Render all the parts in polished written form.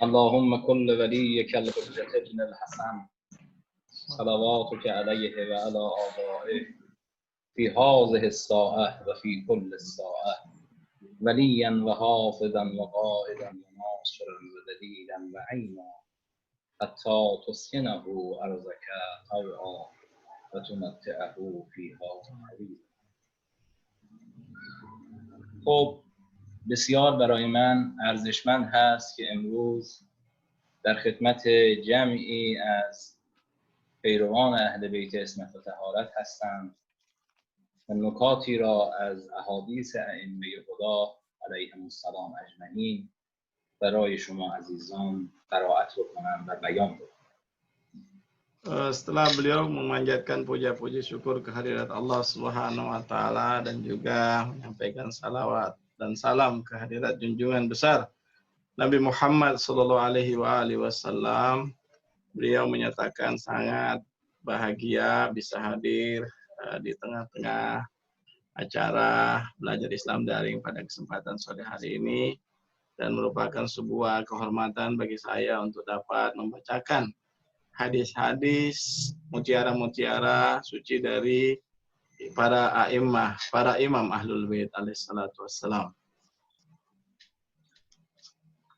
اللهم كل وليك الحجة ابن الحسن صلواتك عليه وعلى آبائه في هذه الساعة وفي كل الساعة وليا وحافظا وقائدا وناصرا ودليلا وعينا حتى تسكنه أرضك طوعا وتمتعه فيها حبيبا. خب بسیار برای من ارزشمند هست که امروز در خدمت جمعی از پیروان اهل بیت عصمت و طهارت هستند و نکاتی را از احادیث ائمه خدا علیهم السلام اجمعین برای شما عزیزان قرائت بکنم و بیان بکنم. Setelah beliau memanjatkan puja-puji syukur kehadirat Allah Subhanahu wa taala dan juga menyampaikan salawat dan salam kehadirat junjungan besar Nabi Muhammad sallallahu alaihi wasallam, beliau menyatakan sangat bahagia bisa hadir di tengah-tengah acara belajar Islam daring pada kesempatan sore hari ini, dan merupakan sebuah kehormatan bagi saya untuk dapat membacakan hadis-hadis, mutiara-mutiara suci dari para a'immah, para imam Ahlul Bait alaihissalatu wassalam.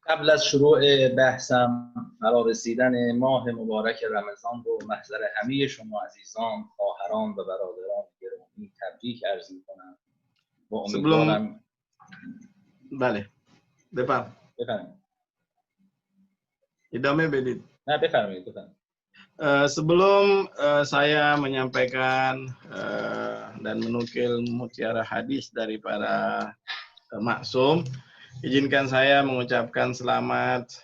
قبل از شروع بحثم برای رسیدن ماه مبارک رمضان رو محضر همه شما عزیزان، خواهران و برادران گرامی تبریک عرض می‌کنم و امیدوارم بفرمایید. Sebelum saya menyampaikan dan menukil mutiara hadis dari para maksum, izinkan saya mengucapkan selamat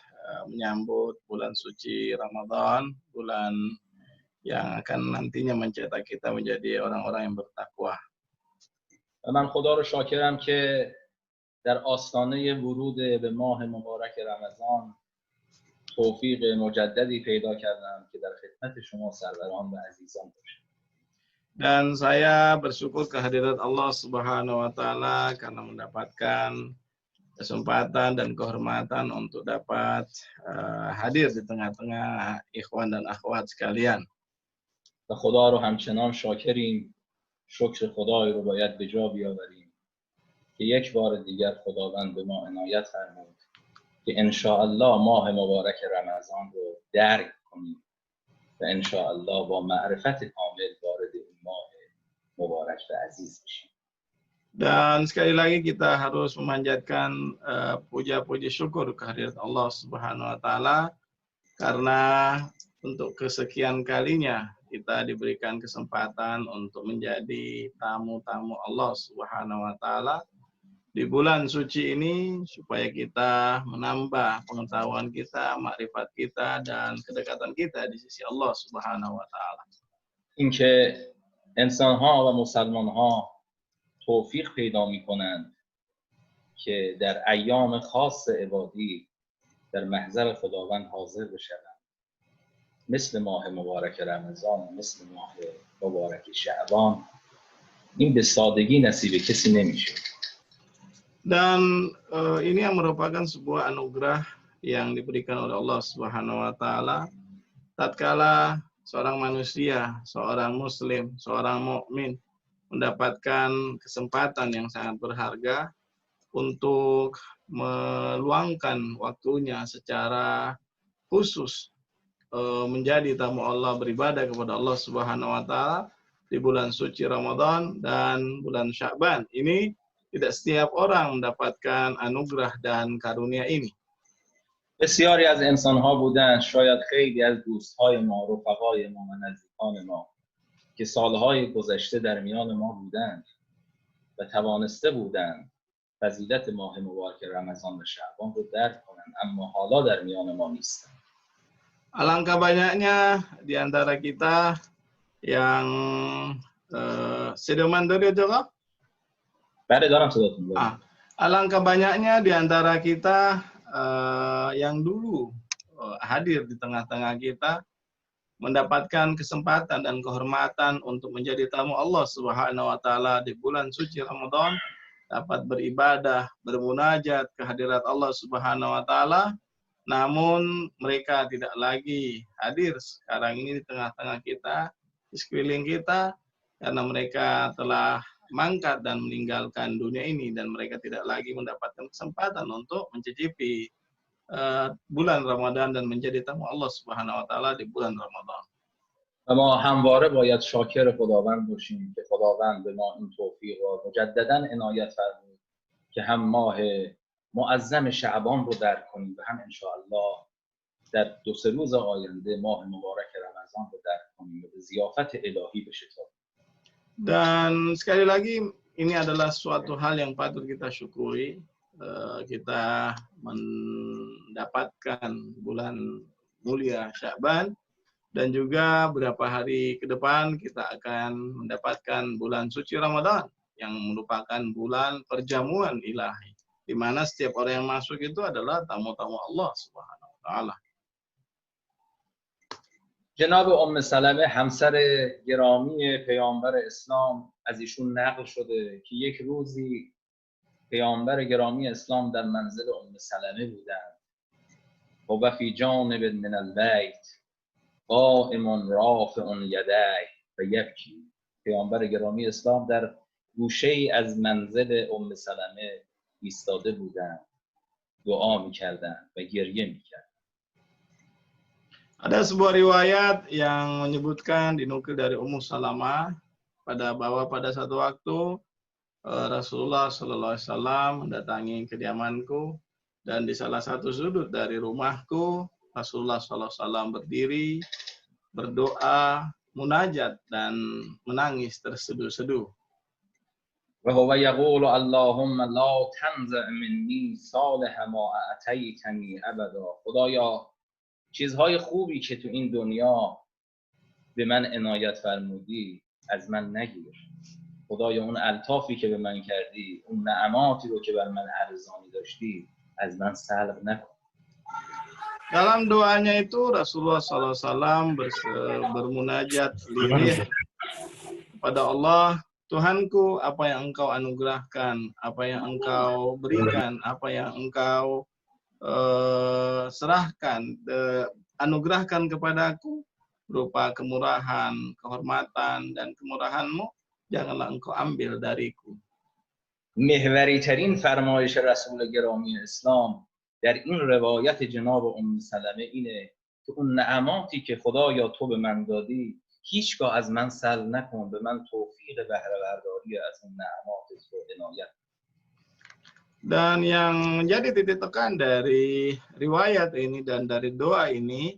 menyambut bulan suci Ramadan, bulan yang akan nantinya mencetak kita menjadi orang-orang yang bertakwa. من خدا رو شاکرم که در آستانه ورود به ماه مبارک رمضان توفیق مجددی پیدا کردم که در خدمت شما سروران و عزیزان باشم. Dan saya bersyukur kehadirat Allah Subhanahu wa taala karena mendapatkan kesempatan dan kehormatan untuk dapat hadir di tengah-tengah ikhwan dan akhwat sekalian. و خدا رو همچنان شاکریم، شکر خدای رو باید به جا بیاوریم که یک بار دیگر خداوند به ما عنایت فرمود که انشاءالله ماه مبارک رمضان رو درک کنیم و انشاءالله با معرفت کامل وارد این ماه مبارک و عزیز بشیم. Dan sekali lagi kita harus memanjatkan puja-puji syukur kehadirat Allah Subhanahu wa taala karena untuk kesekian kalinya kita diberikan kesempatan untuk menjadi tamu-tamu Allah Subhanahu wa taala di bulan suci ini, supaya kita menambah pengetahuan kita, makrifat kita, dan kedekatan kita di sisi Allah Subhanahu wa taala. اینکه انسان‌ها و مسلمان‌ها توفیق پیدا می‌کنند که در ایام خاص عبادی در محضر خداوند حاضر بشوند، مثل ماه مبارک رمضان، مثل ماه مبارک شعبان، این به سادگی نصیب کسی نمیشه. Dan ini yang merupakan sebuah anugerah yang diberikan oleh Allah Subhanahu wa taala tatkala seorang manusia, seorang muslim, seorang mukmin mendapatkan kesempatan yang sangat berharga untuk meluangkan waktunya secara khusus menjadi tamu Allah, beribadah kepada Allah Subhanahu wa taala di bulan suci Ramadan dan bulan Sya'ban. Ini tidak setiap orang mendapatkan anugerah dan karunia ini. بسیاری از انسان‌ها بودند، شاید خیلی از دوست‌های ما، رفقای ما و نزدیکان ما که سال‌های گذشته در میان ما بودند و توانسته بودند فضیلت ماه مبارک رمضان و شعبان رو درک کنند، اما حالا در میان ما نیستند. Alangkah banyaknya di antara kita yang sedoman dari Jawa. Alangkah banyaknya di antara kita yang dulu hadir di tengah-tengah kita mendapatkan kesempatan dan kehormatan untuk menjadi tamu Allah Subhanahu wa taala di bulan suci Ramadan, dapat beribadah, bermunajat kehadirat Allah Subhanahu wa taala, namun mereka tidak lagi hadir sekarang ini di tengah-tengah kita, di sekeliling kita, karena mereka telah mangkat dan meninggalkan dunia ini, dan mereka tidak lagi mendapatkan kesempatan untuk mencicipi bulan Ramadan dan menjadi tamu Allah Subhanahu wa taala di bulan Ramadan. و ما همواره باید شاکر خداوند باشیم که خداوند به ما این توفیق و مجددا عنایت فرمود که هم ماه معظم شعبان رو درک کنیم و هم انشاءالله در 2-3 روز آینده ماه مبارک رمضان رو درک کنیم و به ضیافت الهی بشتابیم. Dan sekali lagi ini adalah suatu hal yang patut kita syukuri. Kita mendapatkan bulan mulia Sya'ban, dan juga beberapa hari ke depan kita akan mendapatkan bulan suci Ramadan yang merupakan bulan perjamuan ilahi, di mana setiap orang yang masuk itu adalah tamu-tamu Allah Subhanahu wa taala. جناب ام سلمه همسر گرامی پیامبر اسلام از ایشون نقل شده که یک روزی پیامبر گرامی اسلام در منزل ام سلمه بودند و فی جانب من البیت قائم رافع یدیه و یبکی. پیامبر گرامی اسلام در گوشه ای از منزل ام سلمه ایستاده بودند، دعا میکردند و گریه میکردند. Ada sebuah riwayat yang menyebutkan, dinukil dari Ummu Salamah, bahwa pada satu waktu Rasulullah Sallallahu Alaihi Wasallam mendatangi kediamanku, dan di salah satu sudut dari rumahku Rasulullah Sallallahu Alaihi Wasallam berdiri, berdoa, munajat, dan menangis terseduh-seduh. وهو يقول اللهم لا تنزع مني صالح ما اعطيتني ابدا. خدایا چیزهای خوبی که تو این دنیا به من عنایت فرمودی از من نگیر. خدایا اون الطافی که به من کردی، اون نعماتی رو که بر من ارزانی داشتی از من سلب نکن. Dalam doanya itu Rasulullah SAW bermunajat lirih kepada Allah, Tuhanku, apa yang Engkau anugerahkan, apa yang Engkau berikan, apa yang Engkau serahkan, anugerahkan kepadaku berupa kemurahan, kehormatan, dan kemurahan-Mu, janganlah Engkau ambil dariku. محوری ترین فرمایش رسول گرامی اسلام در این روایت جناب ام سلمه اینه که اون نعماتی که خدایا تو به من دادی هیچگاه از من سلب نکن، به من توفیق بهره برداری از اون نعمات تو عنایت. Dan yang menjadi titik tekan dari riwayat ini dan dari doa ini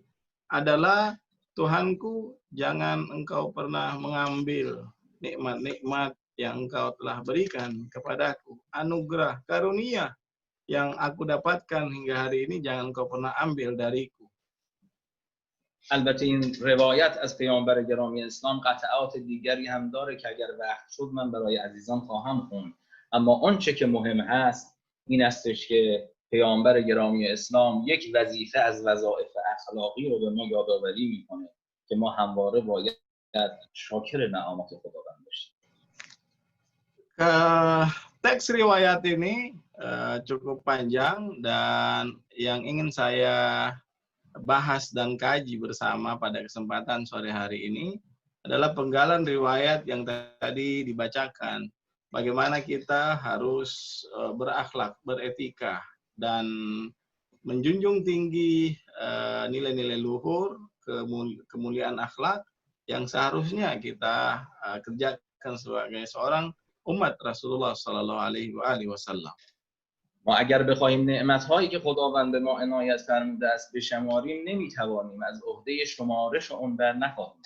adalah, Tuhanku, jangan Engkau pernah mengambil nikmat-nikmat yang Engkau telah berikan kepadaku, anugerah, karunia yang aku dapatkan hingga hari ini, jangan Engkau pernah ambil dariku. البته این روایت از پیامبر گرامی اسلام قطعات دیگری هم داره که اگر وقت شد من برای عزیزان خواهم خوند، اما آنچه که مهم هست این استش که پیامبر گرامی اسلام یک وظیفه از وظایف اخلاقی رو به ما یادآوری میکنه که ما همواره باید شاکر نعمات خداوند باشیم. Teks riwayat ini cukup panjang, dan yang ingin saya bahas dan kaji bersama pada kesempatan sore hari ini adalah penggalan riwayat yang tadi dibacakan. Bagaimana kita harus berakhlak, beretika, dan menjunjung tinggi nilai-nilai luhur, kemuliaan akhlak yang seharusnya kita kerjakan sebagai seorang umat Rasulullah Sallallahu Alaihi Wasallam. ما اگر بخوایم نعمت‌هایی که خداوند به ما عنایت فرموده است بشماریم نمیتوانیم، از عهده شمارش اون بر نخواهیم.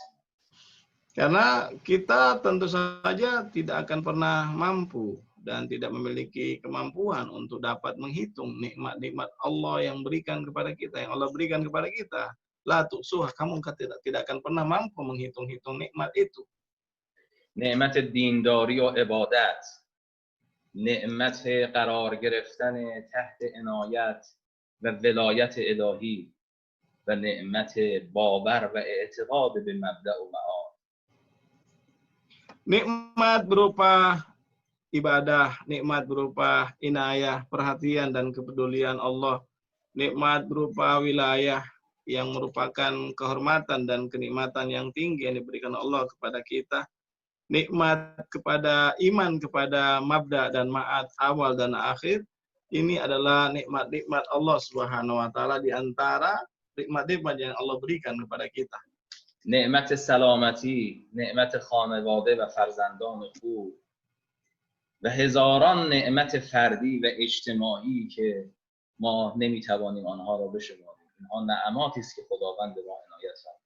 Karena kita tentu saja tidak akan pernah mampu dan tidak memiliki kemampuan untuk dapat menghitung nikmat-nikmat Allah yang berikan kepada kita, yang Allah berikan kepada kita. La tu'suha, kamu tidak akan pernah mampu menghitung-hitung nikmat itu. نعمت دینداری و عبادت، نعمت قرار گرفتن تحت عنایت و ولایت الهی و نعمت باور و اعتقاد به مبدأ و معاد. Nikmat berupa ibadah, nikmat berupa inayah, perhatian, dan kepedulian Allah, nikmat berupa wilayah yang merupakan kehormatan dan kenikmatan yang tinggi yang diberikan Allah kepada kita. Nikmat kepada iman kepada mabda dan ma'ad awal dan akhir. Ini adalah nikmat-nikmat Allah Subhanahu wa taala di antara nikmat-nikmat yang Allah berikan kepada kita. نعمت سلامتی، نعمت خانواده و فرزندان خوب و هزاران نعمت فردی و اجتماعی که ما نمیتوانیم آنها را بشماریم. اینها نعماتی است که خداوند به ما عنایت فرموده.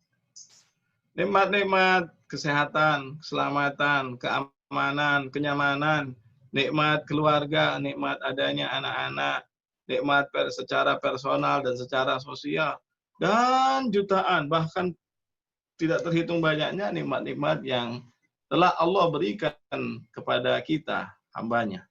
Nikmat-nikmat kesehatan, keselamatan, keamanan, kenyamanan, nikmat keluarga, nikmat adanya anak-anak, nikmat secara personal dan secara sosial, dan jutaan, bahkan tidak terhitung banyaknya nikmat-nikmat yang telah Allah berikan kepada kita, hambanya.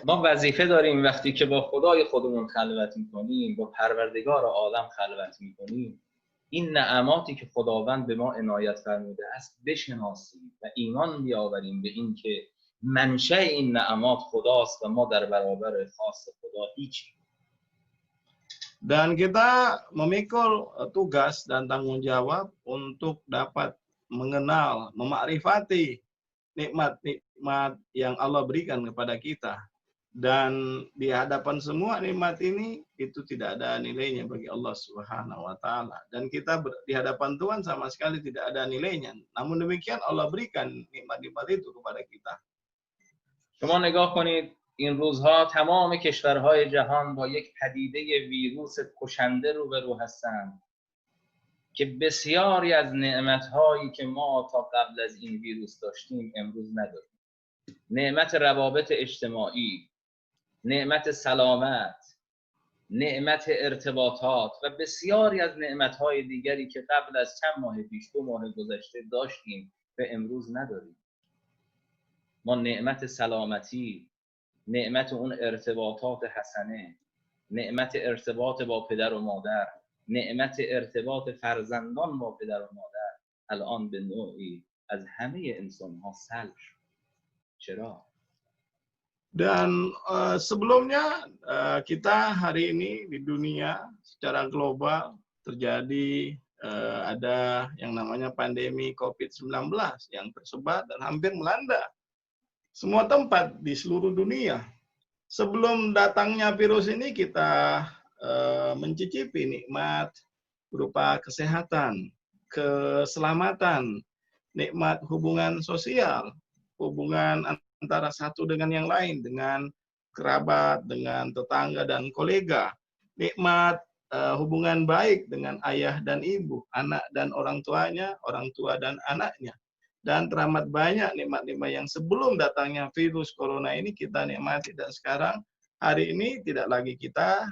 ما وظیفه داریم وقتی که با خدای خودمون خلوت میکنیم، با پروردگار عالم خلوت میکنیم، این نعماتی که خداوند به ما عنایت فرموده است بشناسیم و ایمان بیاوریم به این که منشأ این نعمات خداست و ما در برابر خاص خدا هیچیم. Dan kita memikul tugas dan tanggung jawab untuk dapat mengenal, memakrifati nikmat-nikmat yang Allah berikan kepada kita. Dan di hadapan semua nikmat ini, itu tidak ada nilainya bagi Allah Subhanahu wa taala. Dan kita di hadapan Tuhan sama sekali tidak ada nilainya. Namun demikian Allah berikan nikmat-nikmat itu kepada kita. شما نگاه کنید این روزها تمام کشورهای جهان با یک پدیده ویروس کشنده روبرو هستند که بسیاری از نعمت‌هایی که ما تا قبل از این ویروس داشتیم امروز نداریم. نعمت روابط اجتماعی، نعمت سلامت، نعمت ارتباطات و بسیاری از نعمت‌های دیگری که قبل از چند ماه پیش 2 ماه گذشته داشتیم و امروز نداریم. ما نعمت سلامتی، نعمت اون ارتباطات حسنه، نعمت ارتباط با پدر و مادر، نعمت ارتباط فرزندان با پدر و مادر الان به نوعی از همه انسان‌ها سلب شد. چرا؟ Dan sebelumnya kita hari ini di dunia secara global terjadi ada yang namanya pandemi COVID-19 yang tersebar dan hampir melanda semua tempat di seluruh dunia. Sebelum datangnya virus ini kita mencicipi nikmat berupa kesehatan, keselamatan, nikmat hubungan sosial, hubungan antara satu dengan yang lain, dengan kerabat, dengan tetangga dan kolega, nikmat hubungan baik dengan ayah dan ibu, anak dan orang tuanya, orang tua dan anaknya. Dan teramat banyak nikmat-nikmat yang sebelum datangnya virus corona ini kita nikmati, dan sekarang hari ini tidak lagi kita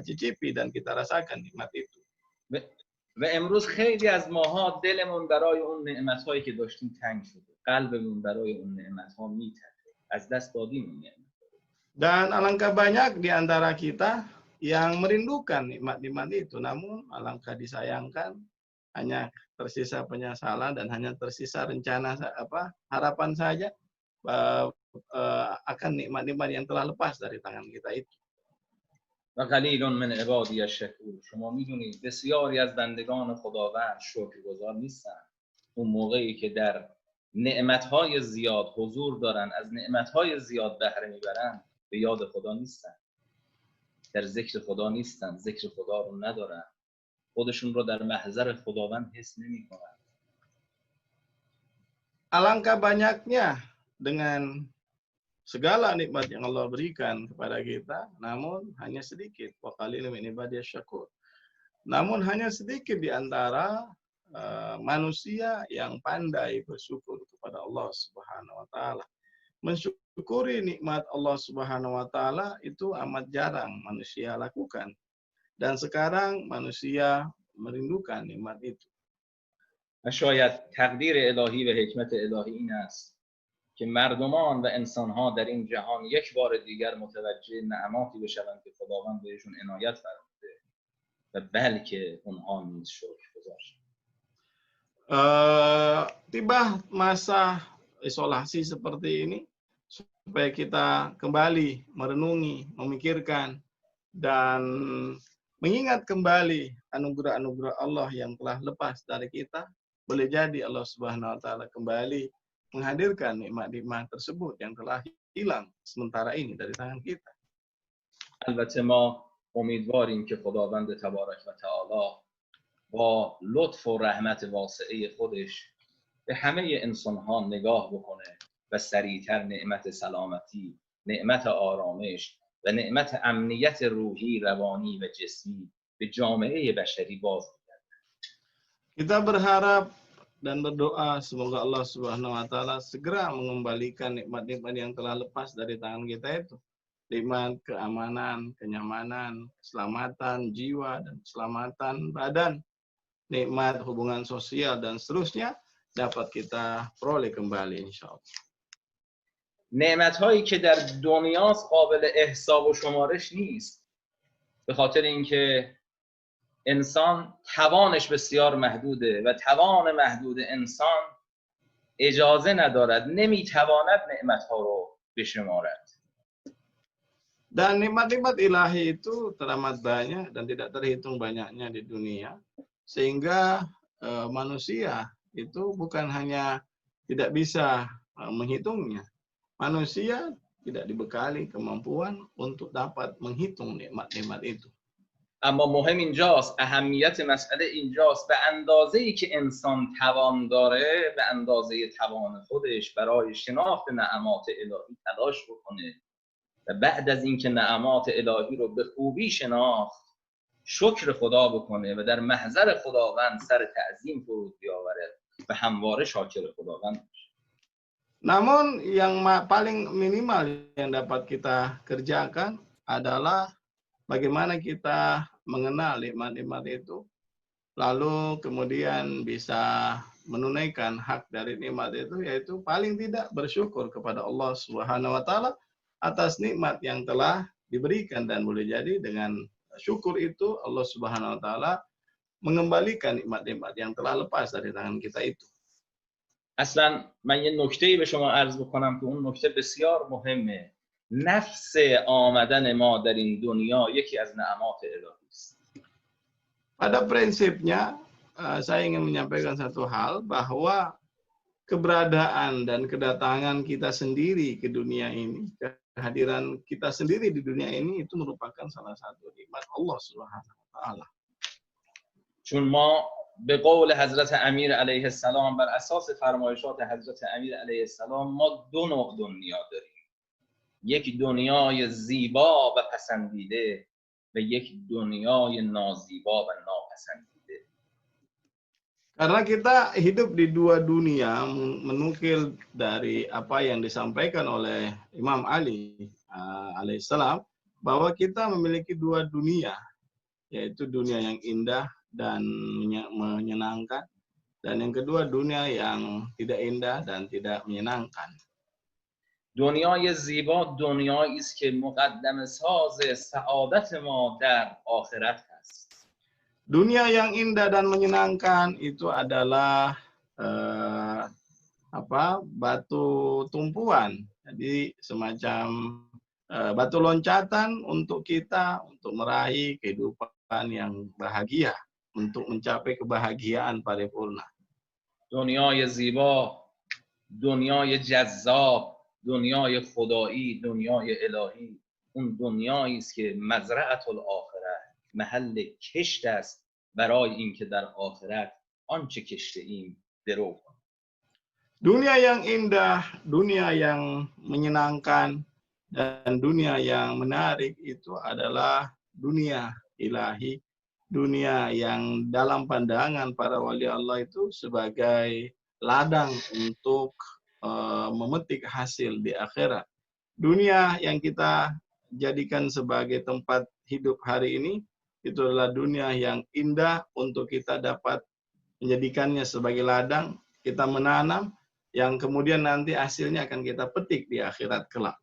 cicipi dan kita rasakan nikmat itu. و امروز خیلی از ماها دلمون برای اون نعمت‌هایی که داشتیم تنگ شده. قلبمون برای اون نعمت‌ها می‌تپه. از دست دادیم اون نعمت. Dan alangkah banyak di antara kita yang merindukan nikmat-nikmat itu, namun alangkah disayangkan hanya tersisa penyesalan dan hanya tersisa rencana harapan saja akan nikmat-nikmat yang telah lepas dari tangan kita itu. و قلیل من عبادی الشکور. شما میدونید بسیاری از بندگان خداوند شکرگزار نیستن. اون موقعی که در نعمت‌های زیاد حضور دارن، از نعمت‌های زیاد بهره میبرن، به یاد خدا نیستن، در ذکر خدا نیستن، ذکر خدا رو ندارن، خودشون رو در محضر خداوند حس نمی‌کنن. Alangkah banyaknya dengan segala nikmat yang Allah berikan kepada kita, namun hanya sedikit. Wa qalilun min ibadiyasy syakur. Namun hanya sedikit di antara manusia yang pandai bersyukur kepada Allah Subhanahu wa taala. Mensyukuri nikmat Allah Subhanahu wa taala itu amat jarang manusia lakukan. Dan sekarang manusia merindukan nikmat itu. و شاید تقدیر الهی و حکمت الهی این است که مردمان و انسان‌ها در این جهان یک بار دیگر متوجه نعماتی بشوند که خداوند بهشون عنایت فرموده و بلکه اونها نیز شکرگزار شوند. Tiba masa isolasi seperti ini supaya kita kembali merenungi, memikirkan, dan mengingat kembali anugerah-anugerah Allah yang telah lepas dari kita, boleh jadi Allah Subhanahu wa taala kembali menghadirkan nikmat-nikmat tersebut yang telah hilang sementara ini dari tangan kita. البته ما امیدواریم که خداوند تبارک و تعالی با لطف و رحمت واسعه خودش به همه انسانها نگاه بکنه و سریعتر نعمت سلامتی، نعمت آرامش و نعمت امنیت روحی، روانی و جسمی به جامعه بشری باز بده. Kita berharap dan berdoa semoga Allah Subhanahu wa taala segera mengembalikan nikmat-nikmat yang telah lepas dari tangan kita itu. Nikmat keamanan, kenyamanan, keselamatan jiwa dan keselamatan badan, nikmat hubungan sosial dan seterusnya dapat kita peroleh kembali insyaallah. نعمت هایی که در دنیاست قابل احساب و شمارش نیست، به خاطر اینکه انسان توانش بسیار محدوده و توان محدود انسان اجازه ندارد، نمیتواند نعمت ها رو بشمارد. Dan nikmat-nikmat ilahi itu teramat banyak dan tidak terhitung banyaknya di dunia, sehingga manusia itu bukan hanya tidak bisa menghitungnya, manusia tidak dibekali kemampuan untuk dapat menghitung nikmat-nikmat itu. اما مهم اینجاست، اهمیت مسئله اینجاست، به اندازه‌ای که انسان توان داره به اندازه توان خودش برای شناخت نعمات الهی تلاش بکنه و بعد از اینکه نعمات الهی رو به خوبی شناخت شکر خدا بکنه و در محضر خداوند سر تعظیم فرود بیاوره و همواره شاکر خداوند باشه. Namun yang paling minimal yang dapat kita kerjakan adalah bagaimana kita mengenal nikmat-nikmat itu, lalu kemudian bisa menunaikan hak dari nikmat itu, yaitu paling tidak bersyukur kepada Allah Subhanahu wa taala atas nikmat yang telah diberikan, dan boleh jadi dengan syukur itu Allah Subhanahu wa taala mengembalikan nikmat-nikmat yang telah lepas dari tangan kita itu. اصلا من یه نکته‌ای به شما عرض بکنم که اون نکته بسیار مهمه. نفس آمدن ما در این دنیا یکی از نعمات الهی است. Pada prinsipnya saya ingin menyampaikan satu hal, bahwa keberadaan dan kedatangan kita sendiri ke dunia ini, kehadiran kita sendiri di dunia ini itu merupakan salah satu nikmat Allah Subhanahu wa taala. چون ما به قول حضرت امیر علیه السلام بر اساس فرمایشات حضرت امیر علیه السلام ما دو نوع دنیا داریم، یک دنیای زیبا و پسندیده و یک دنیای نازیبا و ناپسندیده. Karena kita hidup di dua dunia, menukil dari apa yang disampaikan oleh Imam Ali alaihissalam, bahwa kita memiliki dua dunia, yaitu dunia yang indah dan menyenangkan, dan yang kedua dunia yang tidak indah dan tidak menyenangkan. دنیای زیبا دنیایی است که مقدم ساز سعادت ما در آخرت است. Dunia yang indah dan menyenangkan itu adalah batu tumpuan, jadi semacam batu loncatan untuk kita untuk meraih kehidupan yang bahagia, untuk mencapai kebahagiaan paripurna. دنیای زیبا، دنیای جذاب، دنیای خدایی، دنیای الهی، اون دنیایی است که مزرعة الاخره، محل کشت است برای اینکه در آخرت آنچه کشته ایم درو کنیم. Dunia yang indah, dunia yang menyenangkan, dan dunia yang menarik itu adalah dunia ilahi, dunia yang dalam pandangan para wali Allah itu sebagai ladang untuk memetik hasil di akhirat. Dunia yang kita jadikan sebagai tempat hidup hari ini itu adalah dunia yang indah untuk kita dapat menjadikannya sebagai ladang, kita menanam, yang kemudian nanti hasilnya akan kita petik di akhirat kelak.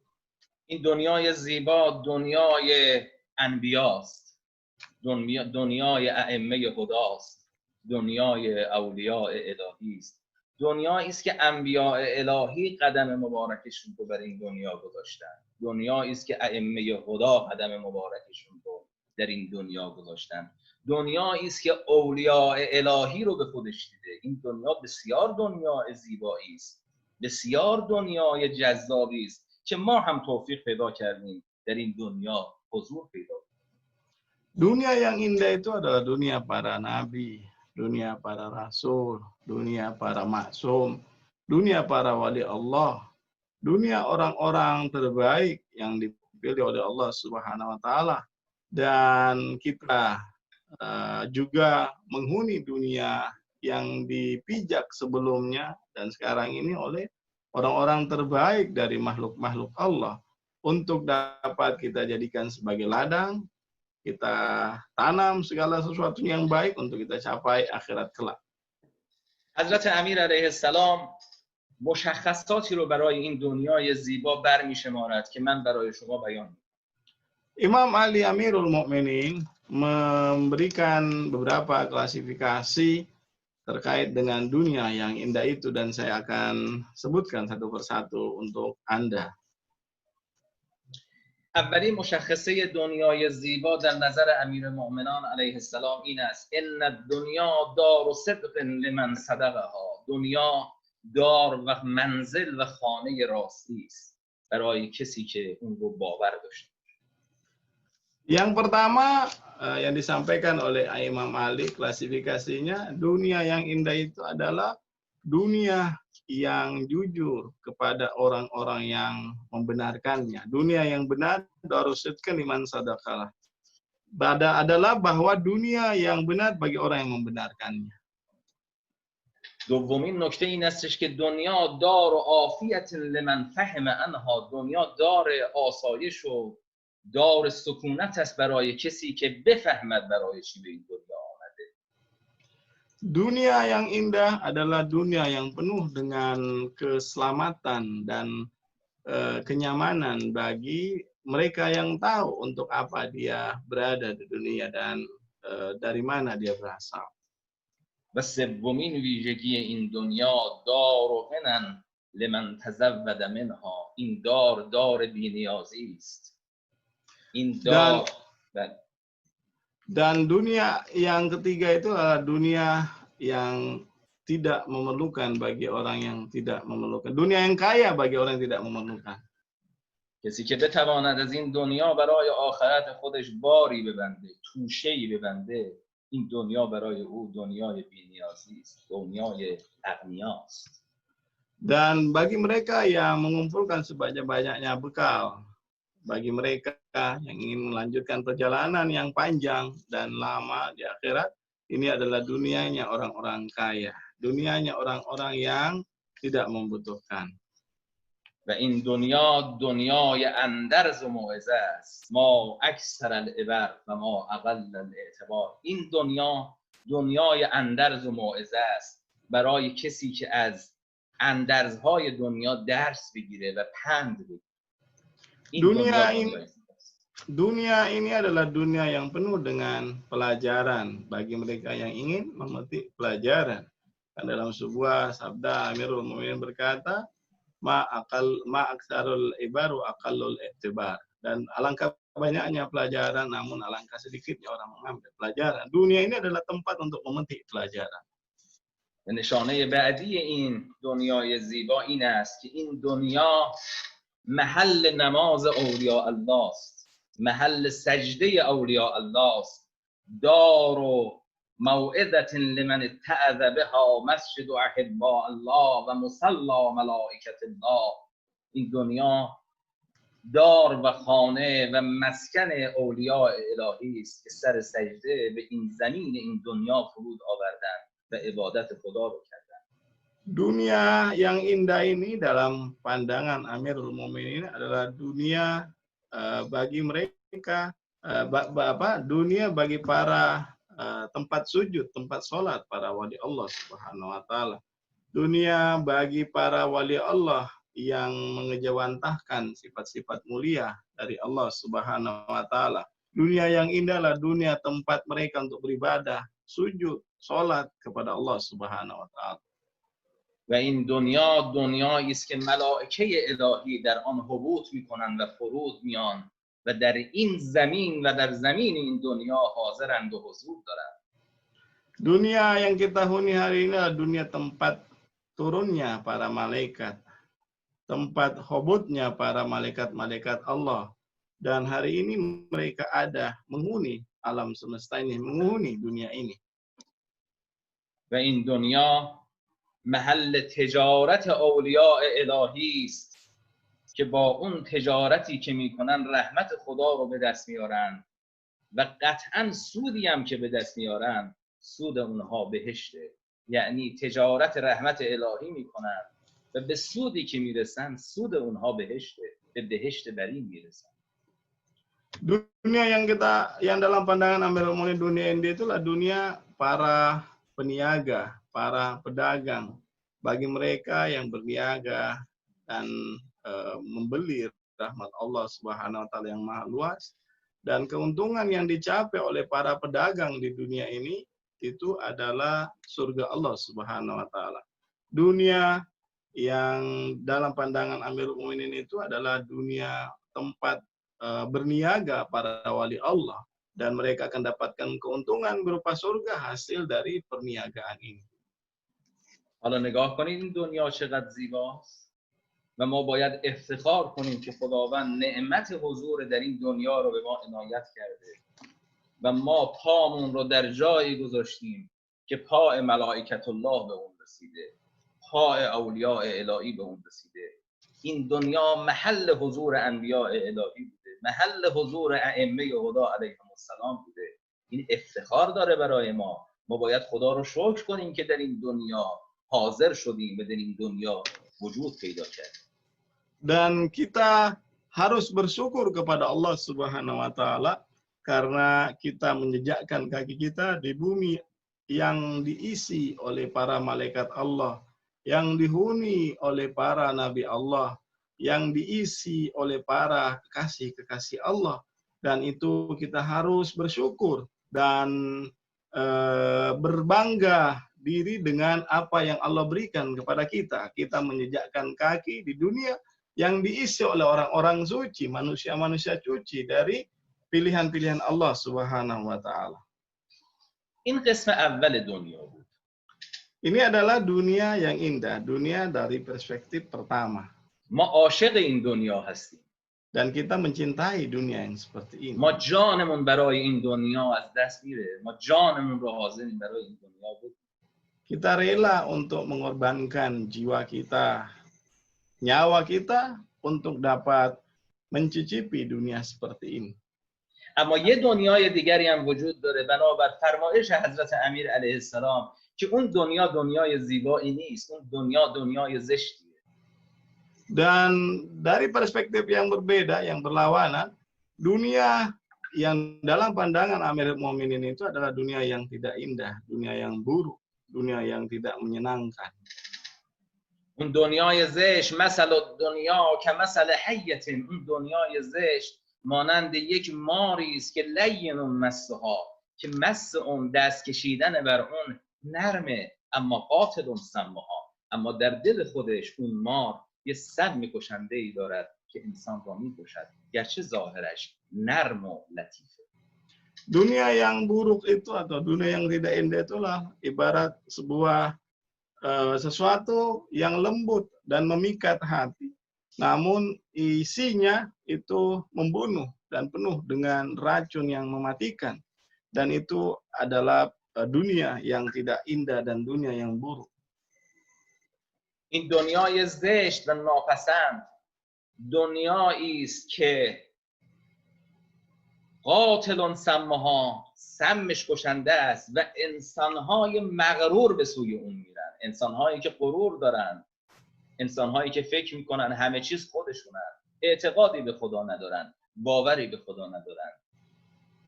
این دنیای زیبا دنیای انبیاست، دنیای ائمه هداست، دنیای اولیاء الهی است، دنیایی است که انبیاء الهی قدم مبارکشون رو بر این دنیا گذاشتن، دنیایی است که ائمه هدا قدم مبارکشون رو در این دنیا گذاشتن. دنیایی است که اولیاء الهی رو به خودش دیده. این دنیا بسیار دنیای زیبایی است، بسیار دنیای جذابی است که ما هم توفیق پیدا کردیم در این دنیا حضور پیدا کنیم. Dunia yang indah itu adalah dunia para nabi, dunia para rasul, dunia para maksum, dunia para wali Allah, dunia orang-orang terbaik yang dipilih oleh Allah Subhanahu wa taala. Dan kita juga menghuni dunia yang dipijak sebelumnya dan sekarang ini oleh orang-orang terbaik dari makhluk-makhluk Allah untuk dapat kita jadikan sebagai ladang, kita tanam segala sesuatu yang baik untuk kita capai akhirat kelak. حضرت امیر علیه السلام مشخصاتی رو برای این دنیای زیبا برمی‌شمارد که من برای شما بیان می‌کنم. Imam Ali Amirul Mukminin memberikan beberapa klasifikasi terkait dengan dunia yang indah itu dan saya akan sebutkan satu persatu untuk Anda. اولین مشخصه دنیای زیبا در نظر امیرالمؤمنان علیه السلام این است: ان الدنیا دار صدق لمن صدقها. دنیا دار و منزل و خانه راستی است برای کسی که اون رو باور داشته. Yang pertama yang disampaikan oleh Imam Ali klasifikasinya, dunia yang indah itu adalah dunia yang jujur kepada orang-orang yang membenarkannya. Dunia yang benar darusitkan liman sadaqalah. Adalah bahwa dunia yang benar bagi orang yang membenarkannya. دومین نکته این استش که دنیا دار و عافیت لمن فهم عنها. دنیا دار آسایش و دار سکونت است برای کسی که بفهمد برای چی به این دنیا آمده. Dunia yang indah adalah dunia yang penuh dengan keselamatan dan kenyamanan bagi mereka yang tahu untuk apa dia berada di dunia dan dari mana dia berasal. و سومین ویژگی این دنیا دار و غنن لمن تزود منها. این دار بی‌نیازی است. این دار dan dunia yang ketiga itu adalah dunia yang tidak memerlukan bagi orang yang tidak memerlukan. Dunia yang kaya bagi orang yang tidak memerlukan. کسی که بتواند از این دنیا برای آخرت خودش باری ببنده، توشه‌ای ببنده، این دنیا برای او دنیای بی‌نیازی است، دنیای اغنیاست. Dan bagi mereka yang mengumpulkan sebanyak-banyaknya bekal, bagi mereka yang ingin melanjutkan perjalanan yang panjang dan lama di akhirat, ini adalah dunianya orang-orang kaya, dunianya orang-orang yang tidak membutuhkan. و این دنیا دنیای اندرز و موعظه است. ما اکثر العبر و ما اقل الاعتبار. این دنیا دنیای اندرز و موعظه است برای کسی که از اندرزهای دنیا درس بگیره و پند بگیره. Dunia ini adalah dunia yang penuh dengan pelajaran bagi mereka yang ingin memetik pelajaran. Dan dalam sebuah sabda Amirul Mukminin berkata, ma aktsarul ibaru aqallul i'tibar. Dan alangkah banyaknya pelajaran namun alangkah sedikitnya orang mengambil pelajaran. Dunia ini adalah tempat untuk memetik pelajaran. نشانه بعدی این دنیای زیبا این است که این دنیا محل نماز اولیاء الله است، محل سجده اولیاء الله است. دار و موعظة لمن اتعظ بها مسجد احباء الله و مصلی ملائکة الله. این دنیا دار و خانه و مسکن اولیاء الهی است که سر سجده به این زمین این دنیا فرود آوردند و عبادت خدا رو کردند. Dunia yang indah ini dalam pandangan Amirul Mukminin adalah dunia bagi mereka dunia bagi para tempat sujud, tempat sholat para wali Allah Subhanahu wa taala. Dunia bagi para wali Allah yang mengejawantahkan sifat-sifat mulia dari Allah Subhanahu wa taala. Dunia yang indah adalah dunia tempat mereka untuk beribadah, sujud, sholat kepada Allah Subhanahu wa taala. و این دنیا دنیایی است که ملائکه الهی در آن هبوط میکنند و فرود میان و در این زمین و در زمین این دنیا حاضرند و حضور دارند. Dunia yang kita huni hari ini adalah dunia tempat turunnya para malaikat, tempat hobotnya para malaikat-malaikat Allah. Dan hari ini mereka ada menghuni alam semesta ini, menghuni dunia ini. و این دنیا محل تجارت اولیاء الهی است که با اون تجارتی که میکنن رحمت خدا رو به دست میارن و قطعا سودی هم که به دست میارن سود اونها بهشته. یعنی تجارت رحمت الهی میکنن و به سودی که میرسن سود اونها بهشته، به بهشت برین میرسن. Dunia yang dalam pandangan Amirul Mukminin dunia ini itulah dunia para peniaga, para pedagang. Bagi mereka yang berniaga dan membeli rahmat Allah Subhanahu wa taala yang maha luas, dan keuntungan yang dicapai oleh para pedagang di dunia ini itu adalah surga Allah Subhanahu wa taala. Dunia yang dalam pandangan Amirul Mukminin itu adalah dunia tempat berniaga para wali Allah, dan mereka akan dapatkan keuntungan berupa surga hasil dari perniagaan ini. حالا نگاه کنید این دنیا چقدر زیباست و ما باید افتخار کنیم که خداوند نعمت حضور در این دنیا رو به ما عنایت کرده و ما پامون رو در جایی گذاشتیم که پای ملائکت الله به اون رسیده، پای اولیاء الهی به اون رسیده. این دنیا محل حضور انبیاء الهی بوده، محل حضور ائمه هدی علیهم السلام بوده. این افتخار داره برای ما. ما باید خدا رو شکر کنیم که در این دنیا حاضر شدیم و در این دنیا وجود پیدا کردیم. Dan kita harus bersyukur kepada Allah Subhanahu wa taala karena kita menjejakkan kaki kita di bumi yang diisi oleh para malaikat Allah, yang dihuni oleh para nabi Allah, yang diisi oleh para kekasih-kekasih Allah. Dan itu kita harus bersyukur dan berbangga diri dengan apa yang Allah berikan kepada kita. Kita menjejakkan kaki di dunia yang diisi oleh orang-orang suci, manusia-manusia suci dari pilihan-pilihan Allah Subhanahu wa taala. این قسم اول دنیا بود. Ini adalah dunia yang indah, dunia dari perspektif pertama. ما عاشق این دنیا هستیم. Dan kita mencintai dunia yang seperti ini. ما جانمون برای این دنیا از دست میره. ما جانمون رو حاضریم برای این دنیا بود. Kita rela untuk mengorbankan jiwa kita, nyawa kita untuk dapat mencicipi dunia seperti ini. اما یه دنیای دیگری هم وجود داره بنابر فرمایش حضرت امیر علیه السلام که اون دنیا دنیای زیبایی نیست، اون دنیا دنیای زشتیه. Dan dari perspektif yang berbeda, yang berlawanan, dunia yang dalam pandangan Amirul Mukminin itu adalah dunia yang tidak indah, dunia yang buruk, dunia yang tidak menyenangkan. اون دنیای زشت مثل دنیا که مثل حیة، اون دنیای زشت مانند یک ماری است که لین مسها، که مس اون دست کشیدن بر اون نرمه اما قاتل سمها، اما در دل خودش اون مار یه سم کشنده‌ای دارد که انسان را می‌کشد گرچه ظاهرش نرم و لطیفه. Dunia yang buruk itu atau dunia yang tidak indah itulah ibarat sebuah sesuatu yang lembut dan memikat hati, namun isinya itu membunuh dan penuh dengan racun yang mematikan, dan itu adalah dunia yang tidak indah dan dunia yang buruk. این دنیای زشت و ناپسند دنیایی است که قاتل سمها، سمش کشنده است و انسانهای مغرور به سوی اون میرن، انسانهایی که غرور دارن، انسانهایی که فکر میکنن همه چیز خودشونن، اعتقادی به خدا ندارن، باوری به خدا ندارن.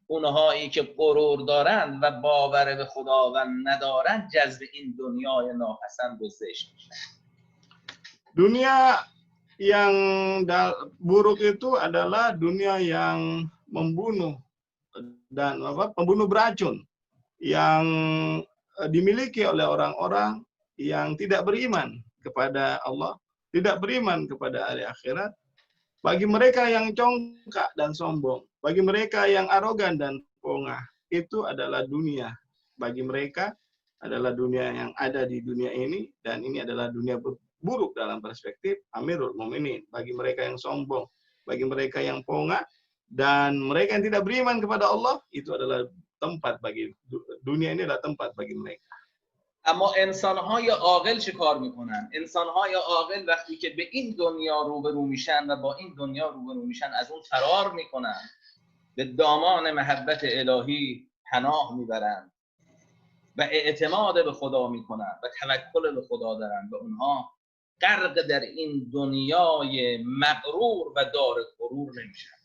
اونهایی که غرور دارن و باور به خداوند ندارن جذب این دنیای ناپسند و زشت میشن. Dunia yang buruk itu adalah dunia yang membunuh dan pembunuh beracun yang dimiliki oleh orang-orang yang tidak beriman kepada Allah, tidak beriman kepada hari akhirat, Bagi mereka yang congkak dan sombong, bagi mereka yang arogan dan pongah, itu adalah dunia. Bagi mereka adalah dunia yang ada di dunia ini, dan ini adalah dunia buruk dalam perspektif Amirul Mukminin. Bagi mereka yang sombong, bagi mereka yang pongah, dan mereka yang tidak beriman kepada Allah, itu adalah tempat bagi dunia ini adalah tempat bagi mereka. اما انسان‌های عاقل چه کار میکنن؟ انسان‌های عاقل وقتی که به این دنیا روبرو میشن و با این دنیا روبرو میشن از اون فرار میکنن، به دامان محبت الهی پناه میبرن و اعتماد به خدا میکنن و توکل به خدا دارن و اونها غرق در این دنیای مغرور و دار غرور نمیشن.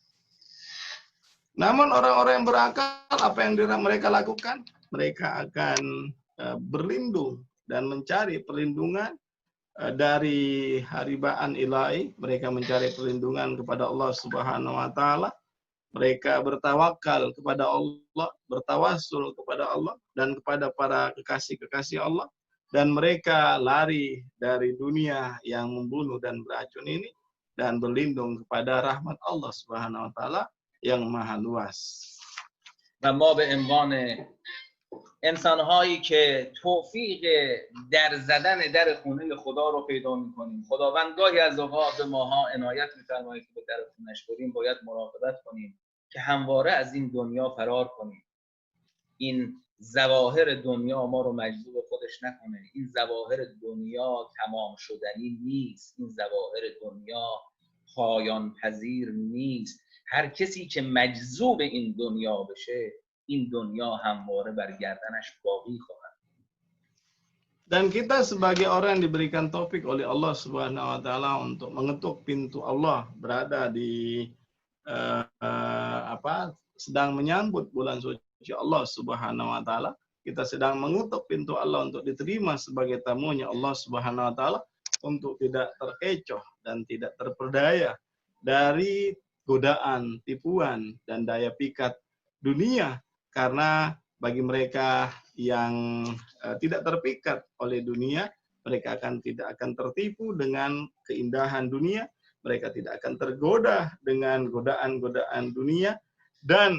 Namun orang-orang yang berakal, apa yang mereka lakukan? Mereka akan berlindung dan mencari perlindungan dari haribaan ilahi. Mereka mencari perlindungan kepada Allah Subhanahu wa taala. Mereka bertawakal kepada Allah, bertawassul kepada Allah dan kepada para kekasih-kekasih Allah, dan mereka lari dari dunia yang membunuh dan beracun ini dan berlindung kepada rahmat Allah Subhanahu wa taala yang maha luas. و ما به عنوان انسان‌هایی که توفیق در زدن در خونه خدا رو پیدا می‌کنیم، خداوند گاهی از اوقات به ماها عنایت می‌فرماید که به در خونه‌اش بریم، باید مراقبت کنیم که همواره از این دنیا فرار کنیم. این ظواهر دنیا ما رو مجذوب خودش نکنه. این ظواهر دنیا تمام شدنی نیست. این ظواهر دنیا پایان پذیر نیست. هر کسی که مجذوب این دنیا بشه، این دنیا همواره بر گردنش باقی خواهد. Dan kita sebagai orang yang diberikan taufik oleh Allah Subhanahu wa taala untuk mengetuk pintu Allah, berada di sedang menyambut bulan suci Allah Subhanahu wa taala, kita sedang mengetuk pintu Allah untuk diterima sebagai tamunya Allah Subhanahu wa taala, untuk tidak terkecoh dan tidak terperdaya dari godaan, tipuan dan daya pikat dunia. Karena bagi mereka yang tidak terpikat oleh dunia, mereka tidak akan tertipu dengan keindahan dunia, mereka tidak akan tergoda dengan godaan-godaan dunia, dan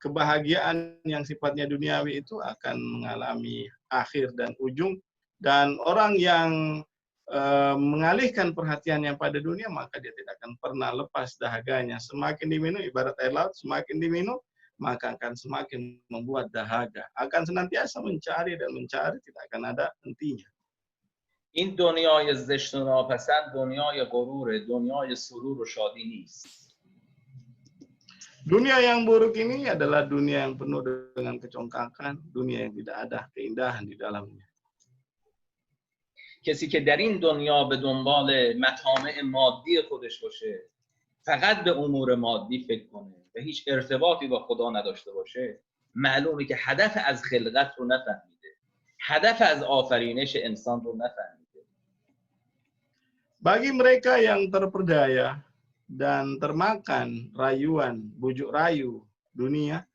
kebahagiaan yang sifatnya duniawi itu akan mengalami akhir dan ujung. Dan orang yang mengalihkan perhatiannya pada dunia, maka dia tidak akan pernah lepas dahaganya. Semakin diminum, ibarat air laut, semakin diminum, maka akan semakin membuat dahaga. Akan senantiasa mencari dan mencari, tidak akan ada hentinya. این دنیای زشت و ناپسند دنیای غروره، دنیای سرور و شادی نیست. Dunia yang buruk ini adalah dunia yang penuh dengan kecongkakan, dunia yang tidak ada keindahan di dalamnya. کسی که در این دنیا به دنبال مطامع مادی خودش باشه، فقط به امور مادی فکر کنه و هیچ ارتباطی با خدا نداشته باشه، معلومه که هدف از خلقت رو نفهمیده، هدف از آفرینش انسان رو نفهمیده. Bagi mereka yang terperdaya dan termakan rayuan, bujuk rayu dunia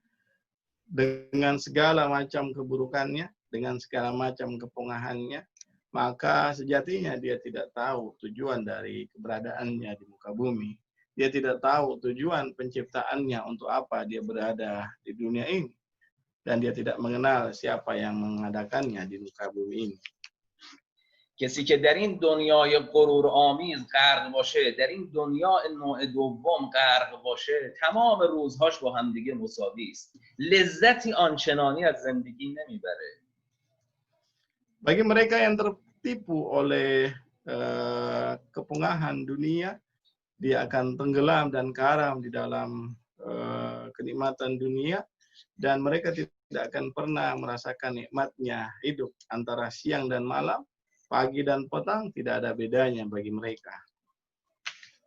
dengan segala macam keburukannya, dengan segala macam kepongahannya, maka sejatinya dia tidak tahu tujuan dari keberadaannya di muka bumi. Dia tidak tahu tujuan penciptaannya, untuk apa dia berada di dunia ini. Dan dia tidak mengenal siapa yang mengadakannya di muka bumi ini. کسی که در این دنیای غرور آمیز غرق باشه، در این دنیا نوع دوم غرق باشه، تمام روزهاش با هم دیگه مساوی است. لذتی آنچنانی از زندگی نمیبره. Bagi mereka yang tertipu oleh kepungahan dunia, dia akan tenggelam dan karam di dalam kenikmatan dunia, dan mereka tidak akan pernah merasakan nikmatnya hidup antara siang dan malam, pagi dan petang, tidak ada bedanya bagi mereka.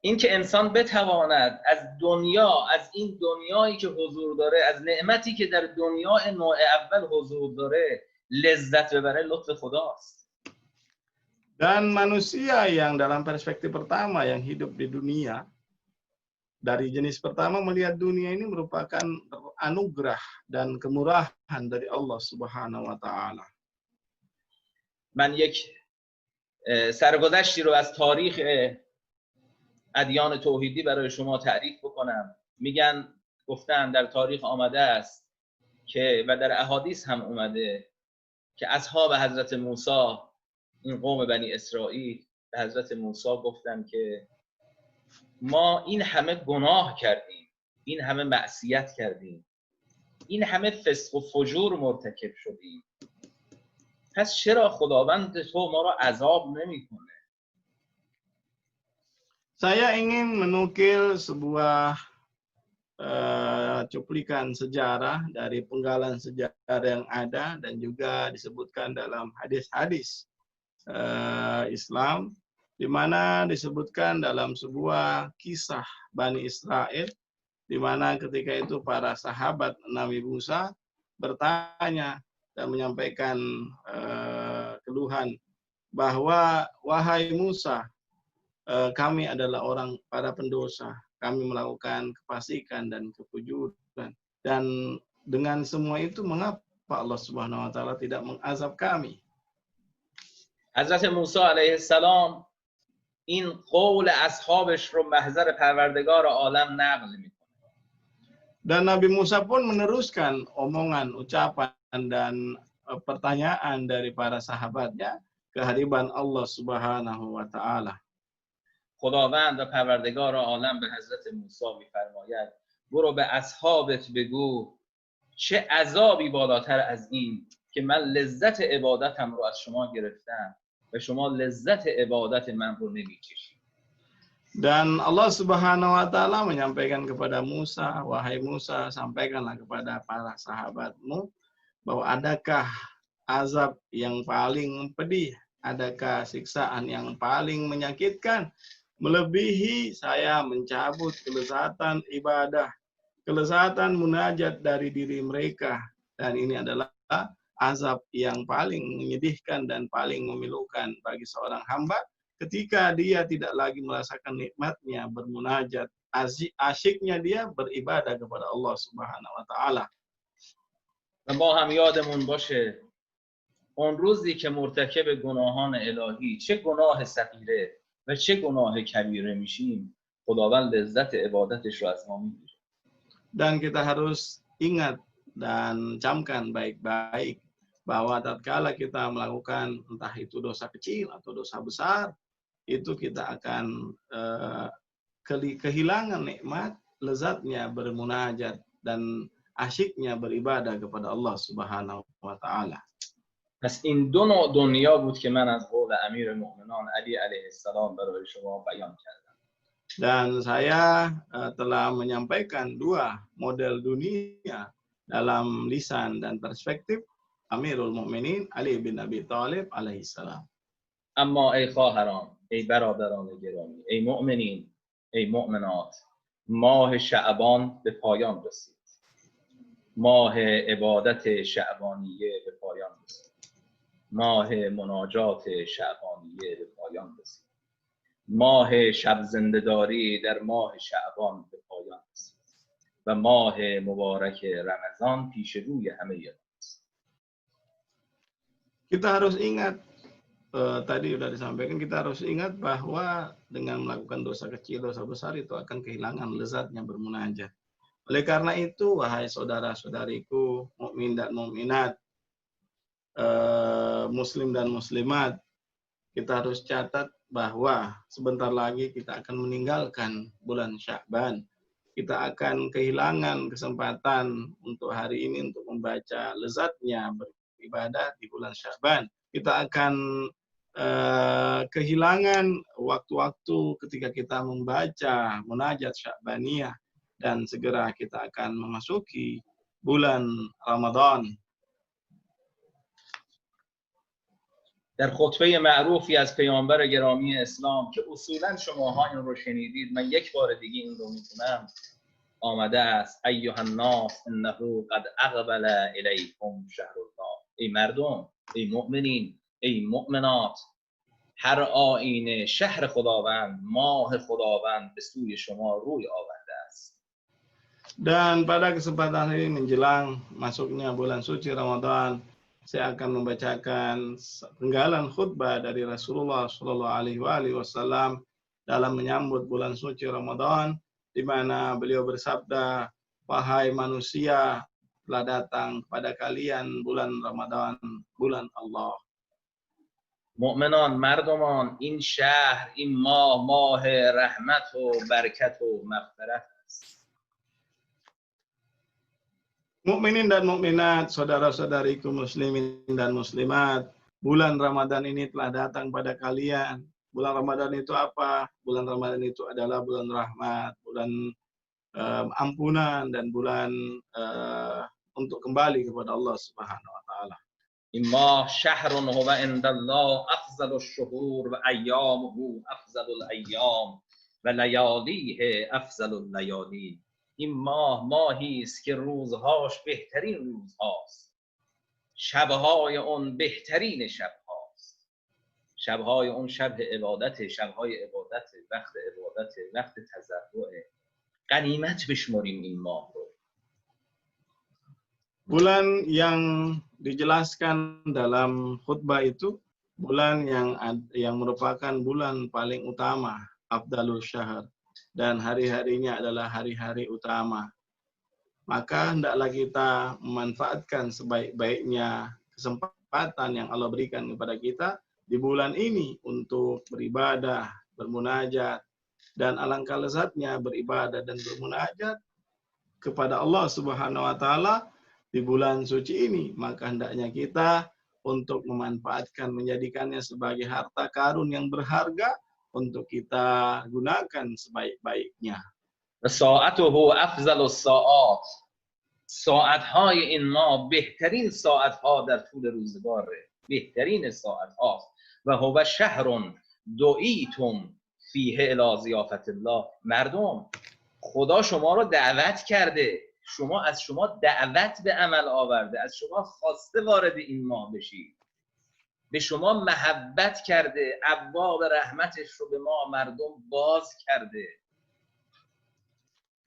این که انسان بتواند از دنیا، از این دنیایی که حضور داره، از نعمتی که در دنیا نوع اول حضور داره لذت ببره، لطف خداست. Dan manusia yang dalam perspektif pertama yang hidup di dunia, dari jenis pertama, melihat dunia ini merupakan anugerah dan kemurahan dari Allah Subhanahu wa taala. من یک سرگذشتی رو از تاریخ ادیان توحیدی برای شما تعریف بکنم. گفتن در تاریخ آمده است که و در احادیث هم اومده که اصحاب حضرت موسی، این قوم بنی اسرائیل، به حضرت موسی گفتن که ما این همه گناه کردیم، این همه معصیت کردیم، این همه فسق و فجور مرتکب شدیم، پس چرا خداوند تو ما را عذاب نمیکنه؟ Saya ingin menukil sebuah cuplikan sejarah dari penggalan sejarah yang ada dan juga disebutkan dalam hadis-hadis Islam, di mana disebutkan dalam sebuah kisah Bani Israel, di mana ketika itu para sahabat Nabi Musa bertanya dan menyampaikan keluhan bahwa wahai Musa, kami adalah para pendosa, kami melakukan kefasikan dan kefujuran, dan dengan semua itu mengapa Allah Subhanahu wa taala tidak mengazab kami? حضرت موسی علیه السلام این قول اصحابش رو محضر پروردگار عالم نقل میکنه. Dan Nabi Musa pun meneruskan omongan, ucapan dan pertanyaan dari para sahabatnya ke hadirat Allah Subhanahu wa taala. خداوند و پروردگار عالم به حضرت موسی میفرماید برو به اصحابت بگو چه عذابی بالاتر از این که من لذت عبادتم رو از شما گرفتم و شما لذت عبادت من رو نمیچشید. Dan Allah Subhanahu wa taala menyampaikan kepada Musa, wahai Musa, sampaikanlah kepada para sahabatmu bahwa adakah azab yang paling pedih, adakah siksaan yang paling menyakitkan melebihi saya mencabut kelezatan ibadah, kelezatan munajat dari diri mereka, dan ini adalah azab yang paling menyedihkan dan paling memilukan bagi seorang hamba ketika dia tidak lagi merasakan nikmatnya bermunajat, asyiknya dia beribadah kepada Allah Subhanahu wa taala. و ما هم یادمون باشه اون روزی که مرتکب گناهان الهی، چه گناه صغیره و چه گناه کبیره میشیم، خداوند لذت عبادتش رو از ما میگیره. Dan kita harus ingat dan camkan baik-baik bahwa tatkala kita melakukan entah itu dosa kecil atau dosa besar, itu kita akan kehilangan nikmat lezatnya bermunajat dan asyiknya beribadah kepada Allah Subhanahu wa taala. پس این دو نوع دنیا بود که من از قول امیر مؤمنان علی علیه السلام برای شما بیان کردم. Dan saya telah menyampaikan dua model dunia dalam lisan dan perspektif Amirul Mukminin Ali bin Abi Thalib alaihi salam. اما ای خواهران، ای برادران گرامی، ای مؤمنین، ای مؤمنات، ماه شعبان به پایان رسید. ماه عبادت شعبانیه به پایان رسید. ماه مناجات شعبانیه به پایان رسید. ماه شب زنده‌داری در ماه شعبان به پایان رسید و ماه مبارک رمضان پیش روی همه ماست. Kita harus ingat, tadi sudah disampaikan, kita harus ingat bahwa dengan melakukan dosa kecil, dosa besar itu akan kehilangan lezatnya bermunajat. Oleh karena itu, wahai saudara-saudariku, mukmin dan mukminat, muslim dan muslimat, kita harus catat bahwa sebentar lagi kita akan meninggalkan bulan Sya'ban. Kita akan kehilangan kesempatan untuk hari ini untuk membaca lezatnya beribadah di bulan Sya'ban. Kita akan kehilangan waktu-waktu ketika kita membaca munajat Sya'baniyah, dan segera kita akan memasuki bulan Ramadan. در خطبه معروفی از پیامبر گرامی اسلام که اصولا شماها این رو شنیدید، من یک بار دیگه این رو میکنم، آمده است ایها الناس انه قد اقبل الیکم شهر الله. ای مردم، ای مؤمنین، ای مؤمنات، هر آینه شهر خداوند، ماه خداوند به سوی شما روی آورده است. Dan pada kesempatan ini menjelang masuknya bulan suci Ramadan, saya akan membacakan penggalan khutbah dari Rasulullah Shallallahu Alaihi Wasallam dalam menyambut bulan suci Ramadan, di mana beliau bersabda, wahai manusia, telah datang kepada kalian bulan Ramadan, bulan Allah. مؤمنان، مردمان، این شهر، این ماه رحمت و برکت و مغفرت است. Mukminin dan mukminat, saudara-saudariku muslimin dan muslimat, bulan Ramadan ini telah datang pada kalian. Bulan Ramadan itu apa? Bulan Ramadan itu adalah bulan rahmat, bulan ampunan, dan bulan untuk kembali kepada Allah Subhanahu wa taala. این ماه شهر هو عند الله افضل الشهور و ایامه افضل الایام و لیالیه افضل اللیالی. این ماه ماهی است که روزهاش بهترین روزهاست، شبهای اون بهترین شبهاست. شبهای اون شب عبادت، شبهای عبادت، وقت عبادت، وقت تضرع. غنیمت بشمریم این ماه رو. Bulan yang dijelaskan dalam khutbah itu bulan yang merupakan bulan paling utama, afdalul syahr, dan hari-harinya adalah hari-hari utama. Maka hendaklah kita memanfaatkan sebaik-baiknya kesempatan yang Allah berikan kepada kita di bulan ini untuk beribadah, bermunajat, dan alangkah lezatnya beribadah dan bermunajat kepada Allah Subhanahu wa taala di bulan suci ini. Maka hendaknya kita untuk memanfaatkan, menjadikannya sebagai harta karun yang berharga untuk kita gunakan sebaik-baiknya. ساعته افضل الساعات. ساعتهای این ماه بهترین ساعتها در طول روزگاره، بهترین ساعتهاست. و هو شهر دعیتم فیه الی ضیافت الله. مردم، خدا شما رو دعوت کرده، از شما دعوت به عمل آورده، از شما خواسته وارد این ماه بشید، به شما محبت کرده، ابواب رحمتش رو به ما مردم باز کرده.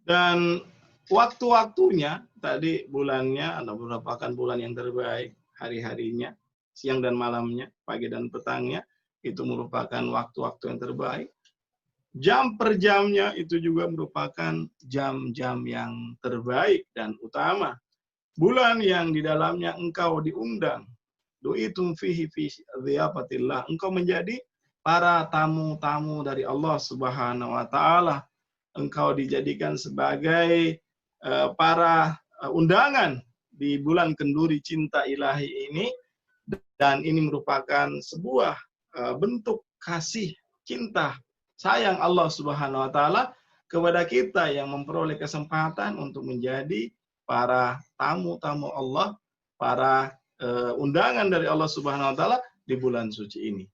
Dan waktu-waktunya, tadi bulannya merupakan bulan yang terbaik, hari-harinya, siang dan malamnya, pagi dan petangnya, itu merupakan waktu-waktu yang terbaik. Jam per jamnya itu juga merupakan jam-jam yang terbaik dan utama. Bulan yang di dalamnya engkau diundang, du'itum fihi fi dhiyafatillah, engkau menjadi para tamu-tamu dari Allah Subhanahu wa taala. Engkau dijadikan sebagai para undangan di bulan kenduri cinta ilahi ini, dan ini merupakan sebuah bentuk kasih cinta sayang Allah Subhanahu wa taala kepada kita yang memperoleh kesempatan untuk menjadi para tamu-tamu Allah, para undangan dari Allah Subhanahu wa taala di bulan suci ini.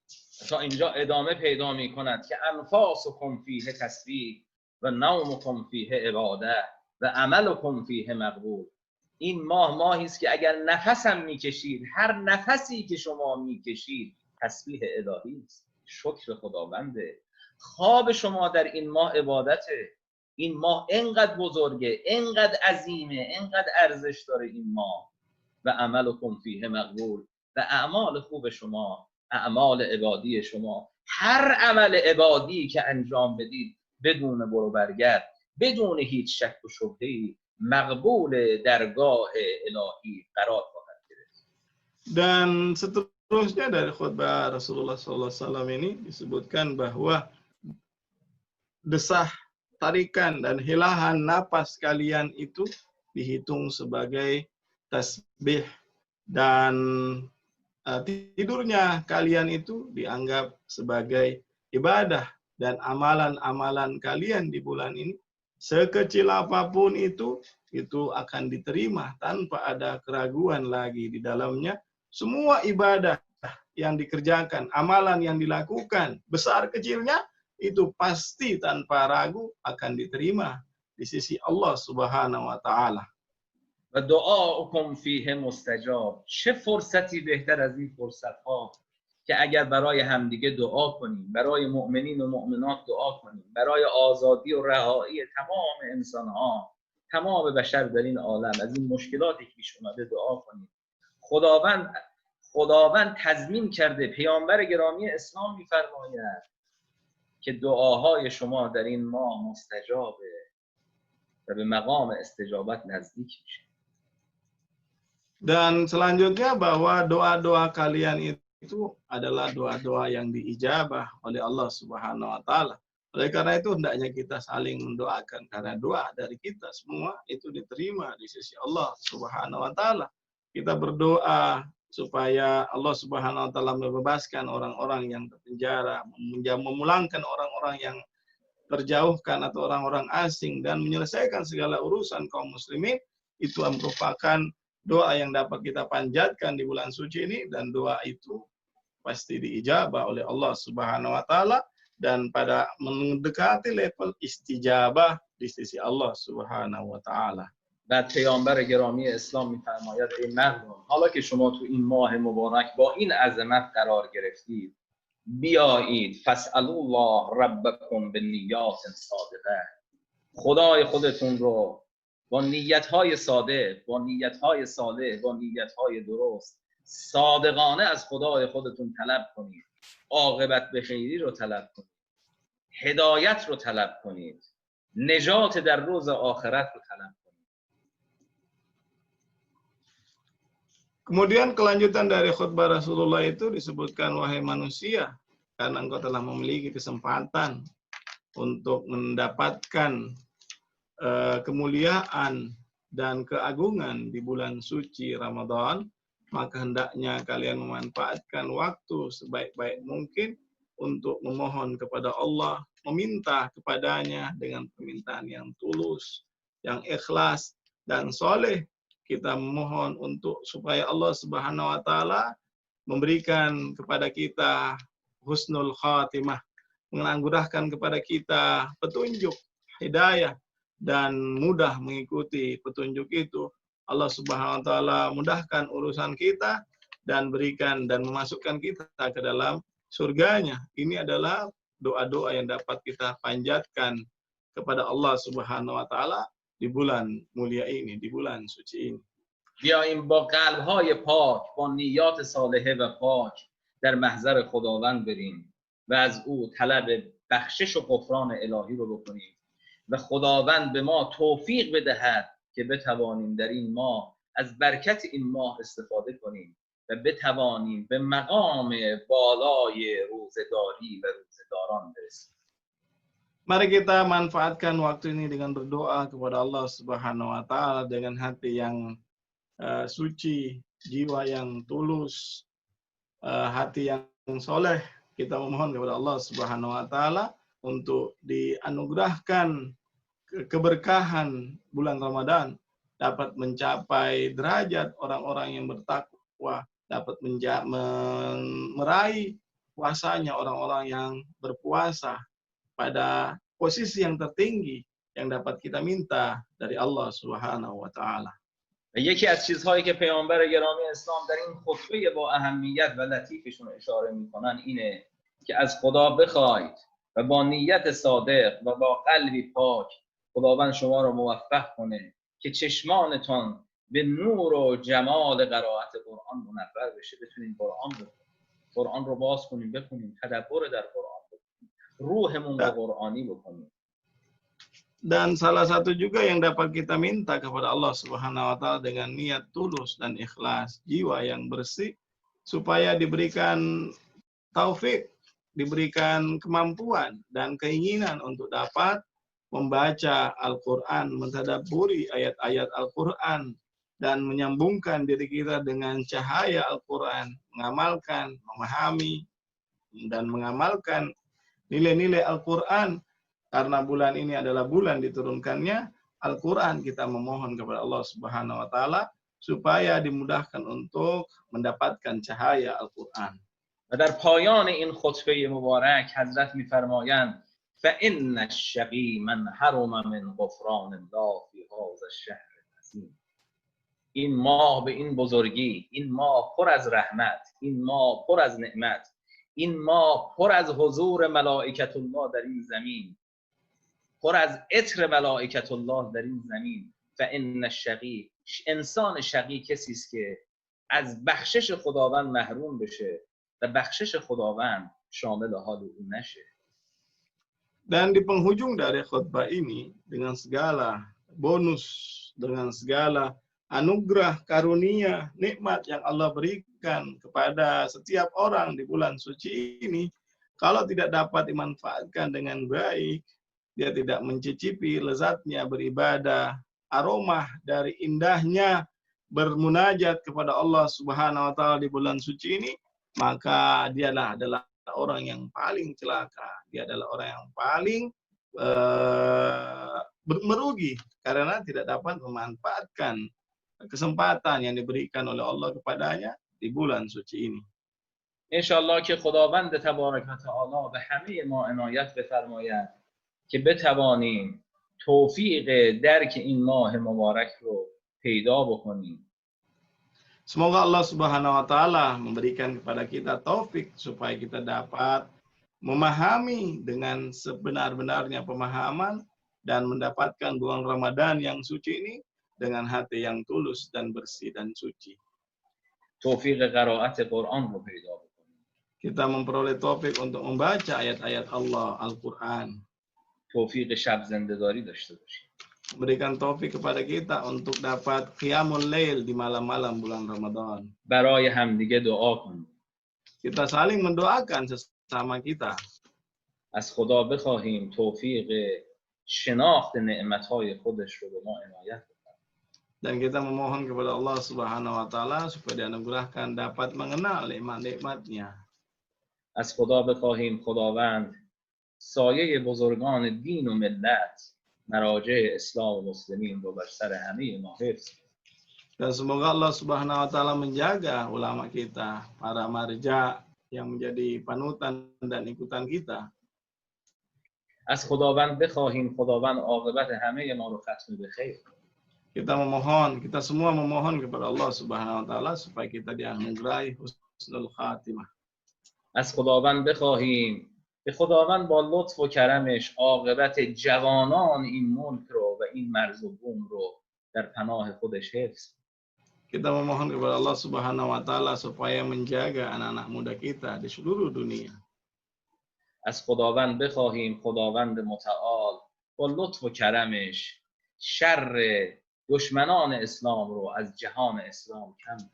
تا اینجا ادامه پیدا می‌کند که انفاسکم فیه تسبیح و نومکم فیه عباده و عملکم فیه مقبول. این ماه ماهی است که اگر نفسم میکشید، هر نفسی که شما میکشید تسبیح الهی است، شکر خداونده. خواب شما در این ماه عبادته. این ماه انقدر بزرگه، انقدر عظیمه، انقدر ارزش داره این ماه. و عملکم فیه مقبول، و اعمال خوب شما، اعمال عبادی شما، هر عمل عبادی که انجام بدید بدون برو برگرد، بدون هیچ شک و شبهه‌ای مقبول درگاه الهی قرار خواهد گرفت. Dan seterusnya dari khutbah Rasulullah SAW ini disebutkan bahwa desah, tarikan, dan hilahan napas kalian itu dihitung sebagai tasbih, dan tidurnya kalian itu dianggap sebagai ibadah, dan amalan-amalan kalian di bulan ini sekecil apapun itu akan diterima tanpa ada keraguan lagi di dalamnya. Semua ibadah yang dikerjakan, amalan yang dilakukan, besar kecilnya itu pasti tanpa ragu akan diterima di sisi Allah Subhanahu wa taala. و دعاؤکم فیه مستجاب. چه فرصتی بهتر از این فرصت‌ها که اگر برای همدیگه دعا کنیم، برای مؤمنین و مؤمنات دعا کنیم، برای آزادی و رهایی تمام انسان‌ها، تمام بشر در این عالم از این مشکلاتی که پیش اومده دعا کنیم. خداوند تضمین کرده، پیامبر گرامی اسلام می‌فرماید که دعاهای شما در این ماه مستجابه و به مقام استجابت نزدیک میشه. Dan selanjutnya bahwa doa-doa kalian itu adalah doa-doa yang diijabah oleh Allah Subhanahu wa taala. Oleh karena itu hendaknya kita saling mendoakan karena doa dari kita semua itu diterima di sisi Allah Subhanahu wa taala. Kita berdoa supaya Allah Subhanahu wa taala membebaskan orang-orang yang terpenjara, memulangkan orang-orang yang terjauhkan atau orang-orang asing dan menyelesaikan segala urusan kaum muslimin. Itu merupakan doa yang dapat kita panjatkan di bulan suci ini, dan doa itu pasti diijabah oleh Allah Subhanahu wa taala dan pada mendekati level istijabah di sisi Allah Subhanahu wa taala. بعد پیامبر گرامی اسلام می‌فرماید ای مردم، حالا که شما تو این ماه مبارک با این عظمت قرار گرفتید، بیایید فاسألوا الله ربکم بالنیات صادقه. خدای خودتون رو با نیت‌های صادق، با نیت‌های صالح، با نیت‌های درست صادقانه از خدای خودتون طلب کنید. عاقبت به خیری رو طلب کنید. هدایت رو طلب کنید. نجات در روز آخرت رو طلب کنید. Kemudian kelanjutan dari khutbah Rasulullah itu disebutkan, wahai manusia, karena engkau telah memiliki kesempatan untuk mendapatkan kemuliaan dan keagungan di bulan suci Ramadan, maka hendaknya kalian memanfaatkan waktu sebaik-baik mungkin untuk memohon kepada Allah, meminta kepadanya dengan permintaan yang tulus, yang ikhlas dan soleh. Kita memohon untuk supaya Allah Subhanahu wa taala memberikan kepada kita husnul khatimah, menganugerahkan kepada kita petunjuk, hidayah, dan mudah mengikuti petunjuk itu. Allah Subhanahu wa taala mudahkan urusan kita dan berikan dan memasukkan kita ke dalam surganya. Ini adalah doa-doa yang dapat kita panjatkan kepada Allah Subhanahu wa taala di bulan mulia ini, di bulan suci ini. بیاییم با قلب‌های پاک، با نیات صالحه و پاک در محضر خداوند بریم و از او طلب بخشش و غفران الهی رو بکنیم و خداوند به ما توفیق بدهد که بتوانیم در این ماه از برکت این ماه استفاده کنیم و بتوانیم به مقام بالای روزه‌داری و روزه‌داران برسیم. Mari kita manfaatkan waktu ini dengan berdoa kepada Allah Subhanahu wa taala dengan hati yang suci, jiwa yang tulus, hati yang soleh. Kita memohon kepada Allah Subhanahu wa taala untuk dianugerahkan keberkahan bulan Ramadan, dapat mencapai derajat orang-orang yang bertakwa, dapat meraih puasanya orang-orang yang berpuasa pada posisi yang tertinggi yang dapat kita minta dari Allah Subhanahu wa taala. و یکی از چیزهایی که پیامبر گرامی اسلام در این خطبه با اهمیت و لطیفشون اشاره میکنن اینه که از خدا بخواید و با نیت صادق و با قلبی پاک خداوند شما رو موفق کنه که چشمانتان به نور و جمال قرائت قرآن منور بشه، بتونین قرآن رو باز کنیم، بخونیم، تدبر در قرآن بکنیم، روحمون رو قرآنی بکنیم. Dan salah satu juga yang dapat kita minta kepada Allah Subhanahu wa taala dengan niat tulus dan ikhlas, jiwa yang bersih, supaya diberikan taufik, diberikan kemampuan dan keinginan untuk dapat membaca Al-Qur'an, mentadabburi ayat-ayat Al-Qur'an dan menyambungkan diri kita dengan cahaya Al-Qur'an, mengamalkan, memahami dan mengamalkan nilai-nilai Al-Qur'an. Karena bulan ini adalah bulan diturunkannya Al-Quran, kita memohon kepada Allah Subhanahu wa taala supaya dimudahkan untuk mendapatkan cahaya Al-Quran. و در پایان این خطبه مبارک حضرت می‌فرمایند فإن الشقی من حرم من غفران الله فی هذا الشهر العظیم. این ماه به این بزرگی، این ماه پر از رحمت، این ماه پر از نعمت، این ماه پر از حضور ملائکت الله در این زمین، پر از عطر ملائکت الله در این زمین. فإن الشقی، انسان شقی کسی است که از بخشش خداوند محروم بشه و بخشش خداوند شامل حال او نشه. Dan di penghujung dari khutbah ini, dengan segala bonus, dengan segala anugerah, karunia, nikmat yang Allah berikan kepada setiap orang di bulan suci ini, kalau tidak dapat dimanfaatkan dengan baik, dia tidak mencicipi lezatnya beribadah, aroma dari indahnya bermunajat kepada Allah Subhanahu wa taala di bulan suci ini, maka dialah adalah orang yang paling celaka. Dia adalah orang yang paling merugi karena tidak dapat memanfaatkan kesempatan yang diberikan oleh Allah kepadanya di bulan suci ini. انشالله که خداوند تبارک و تعالی به همه ما عنایت بفرماید که بتوانیم توفیق درک این ماه مبارک رو پیدا بکنیم. Semoga Allah Subhanahu wa taala memberikan kepada kita taufik supaya kita dapat memahami dengan sebenar-benarnya pemahaman dan mendapatkan bulan Ramadan yang suci ini dengan hati yang tulus dan bersih dan suci. توفیق قرائت قرآن رو پیدا بکنیم. Kita memperoleh taufik untuk membaca ayat-ayat Allah, Al-Quran. توفیق شب زنده‌داری داشته باشیم. Berikan taufik kepada kita untuk dapat qiyamul lail di malam-malam bulan Ramadan. برای همدیگه دعا کنیم. Kita saling mendoakan sesama kita. از خدا بخواهیم توفیق شناخت نعمت‌های خودش رو به ما عنایت بکنه. Dan kita memohon kepada Allah Subhanahu wa taala supaya dianugerahkan dapat mengenal nikmat-nikmatnya. از خدا بخواهیم خداوند سایه بزرگان دین و ملت مراجع اسلام و مسلمین رو بر سر همه ما حفظ کنه. Dan semoga Allah Subhanahu wa taala menjaga ulama kita, para marja yang menjadi panutan dan ikutan kita. از خداوند بخواهیم خداوند عاقبت همه ما رو ختم به خیر کنه. Kita semua memohon kepada Allah Subhanahu wa taala supaya kita dianugerahi husnul khatimah. از خداوند بخواهیم به خداوند با لطف و کرمش عاقبت جوانان این ملک رو و این مرز و بوم رو در پناه خودش حفظ کنه. Kita memohon kepada Allah Subhanahu wa taala supaya menjaga anak-anak muda kita di seluruh dunia. از خداوند بخواهیم خداوند متعال با لطف و کرمش شر دشمنان اسلام رو از جهان اسلام کم کنه.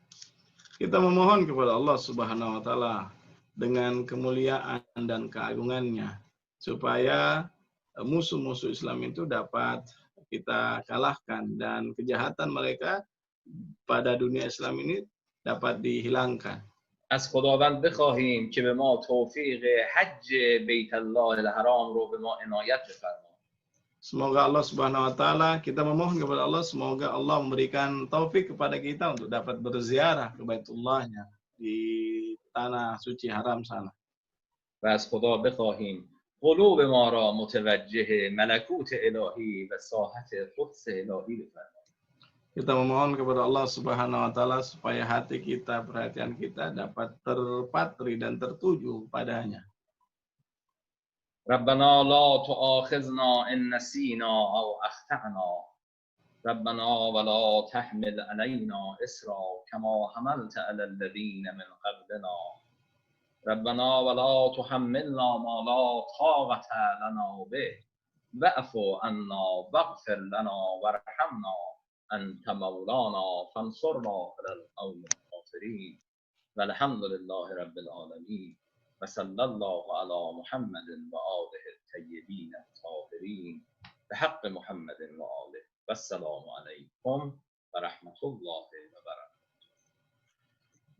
Kita memohon kepada Allah Subhanahu wa taala dengan kemuliaan dan keagungannya supaya musuh-musuh Islam itu dapat kita kalahkan dan kejahatan mereka pada dunia Islam ini dapat dihilangkan. از خداوند بخواهیم که به ما توفیق حج بیت الله الحرام رو به ما عنایت بفرماید. Semoga Allah Subhanahu wa taala, kita memohon kepada Allah semoga Allah memberikan taufik kepada kita untuk dapat berziarah ke Baitullahnya di tanah suci haram sana. و از خدا بخواهیم قلوب ما را متوجه ملکوت الهی و ساحت قدس الهی بفرماید. Kita memohon kepada Allah Subhanahu wa taala supaya hati kita, perhatian kita dapat terpatri dan tertuju padanya. ربنا لا تؤاخذنا إن نسينا أو أخطأنا ربنا ولا تحمل علينا إصرا كما حملت على الذين من قبلنا ربنا ولا تحملنا ما لا طاقة لنا به واعف عنا واغفر لنا وارحمنا أنت مولانا فانصرنا على القوم الكافرين والحمد لله رب العالمين وصلى الله على محمد وآله الطيبين الطاهرين بحق محمد وآله والسلام عليكم ورحمة الله وبركاته.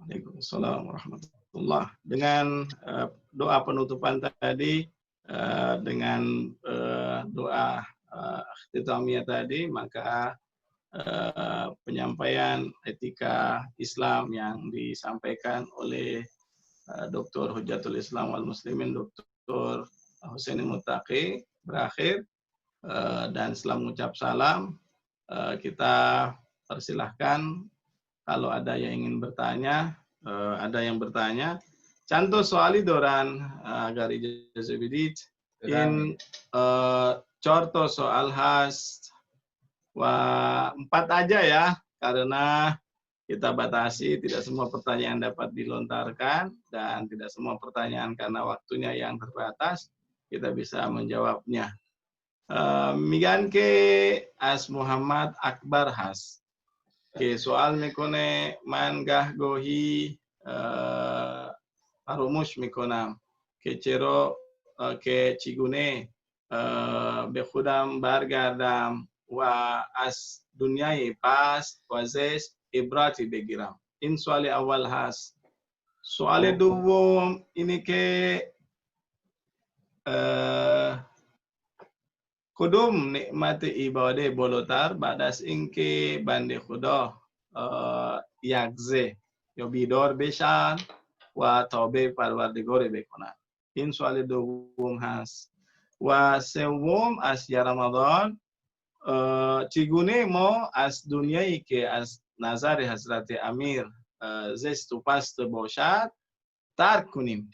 Waalaikumsalam warahmatullah. Dengan doa penutupan tadi, dengan doa ikhtitamiyah tadi, maka penyampaian etika Islam yang disampaikan oleh Dr. Hujjatul Islam wal Muslimin Dr. Husaini Muttaqi berakhir, dan setelah mengucap salam kita persilahkan kalau ada yang ingin bertanya, ada yang bertanya. Canto soali doran agar ijazah bidit in corto soal has wah 4 aja ya, karena kita batasi tidak semua pertanyaan dapat dilontarkan dan tidak semua pertanyaan karena waktunya yang terbatas. kita bisa menjawabnya. Migan ke as Muhammad Akbar has. Ke soal mikone man gah gohi parumush mikonam. Ke cero ke cigune be khudam bargardam wa as dunyai pas wazes ibrati begiram. In soal awal has. Soal dua ini ke kudum nikmati ibadah bolotar badas inke bande khuda yakze yo bidor beshan wa taube parwardigore bekonan. In soal dowum has wa sewum as ya Ramadan cigune mo as dunyai ke as nazari Hazrati Amir zestu past boshad tar kunim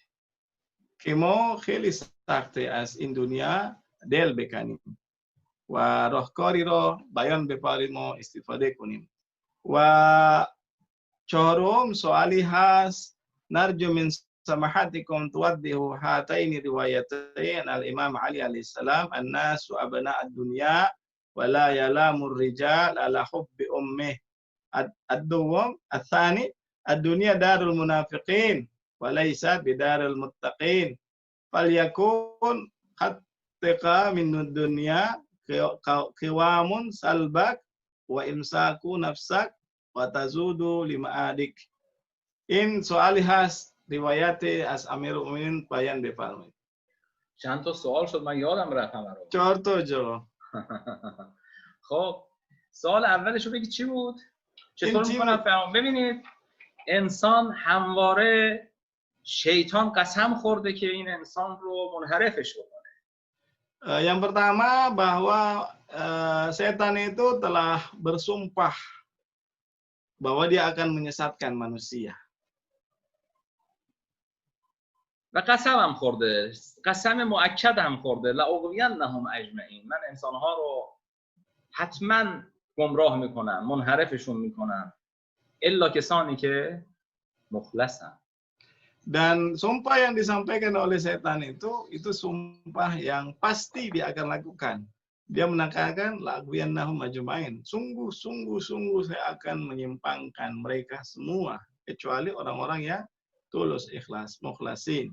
kemo kheli sakte as in dunia del bekanim wa rohkari ro bayan beparimo istifade kunim wa chorom soali has narju min samahatikum tuwaddihu hataini riwayatain al Imam Ali alaihi salam an-nasu abna ad-dunya wa la yalamur rijal ala hubbi ummih ad-duwam ath-thani ad-dunya darul munafiqin wa laysa bidarul muttaqin falyakun khattaqa min ad-dunya qiwamun salbak wa imsaku nafsak wa tazudu lima adik. In soali has riwayat as Amirul Mu'minin bayan بفرمایید. چند تا سوال شد من یادم رفت همه رو. 4 تا جواب. خب سوال اولش رو بگید چی بود؟ چطور میکنم فهم؟ ببینید انسان همواره شیطان قسم خورده که این انسان رو منحرفش بکنه. Yang pertama bahwa setan itu telah bersumpah bahwa dia akan menyesatkan manusia. و قسم هم خورده، قسم مؤکد هم خورده لأغوینهم اجمعین، من انسانها رو حتما گمراه میکنم، منحرفشون میکنم الا کسانی که مخلصن. Dan sumpah yang disampaikan oleh setan itu sumpah yang pasti dia akan lakukan. Dia menekankan la'ghwiyannahum ajma'in. Sungguh saya akan menyimpangkan mereka semua kecuali orang-orang yang tulus ikhlas, mukhlasin.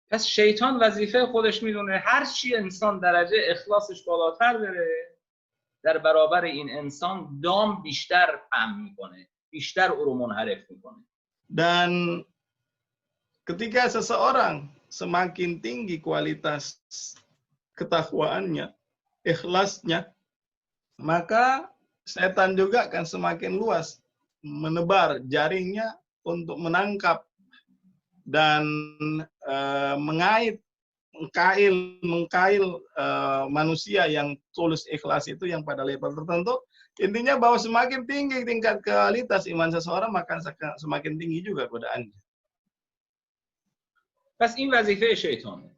پس شیطان وظیفه خودش میدونه هر چی انسان درجه اخلاصش بالاتر بره در برابر این انسان دام بیشتر پهن میکنه، بیشتر او رو منحرف میکنه. Dan ketika seseorang semakin tinggi kualitas ketakwaannya, ikhlasnya, maka setan juga akan semakin luas menebar jaringnya untuk menangkap dan mengkail manusia yang tulus ikhlas itu yang pada level tertentu. Intinya bahwa semakin tinggi tingkat kualitas iman seseorang maka semakin tinggi juga godaannya. پس این وظیفه شیطانه.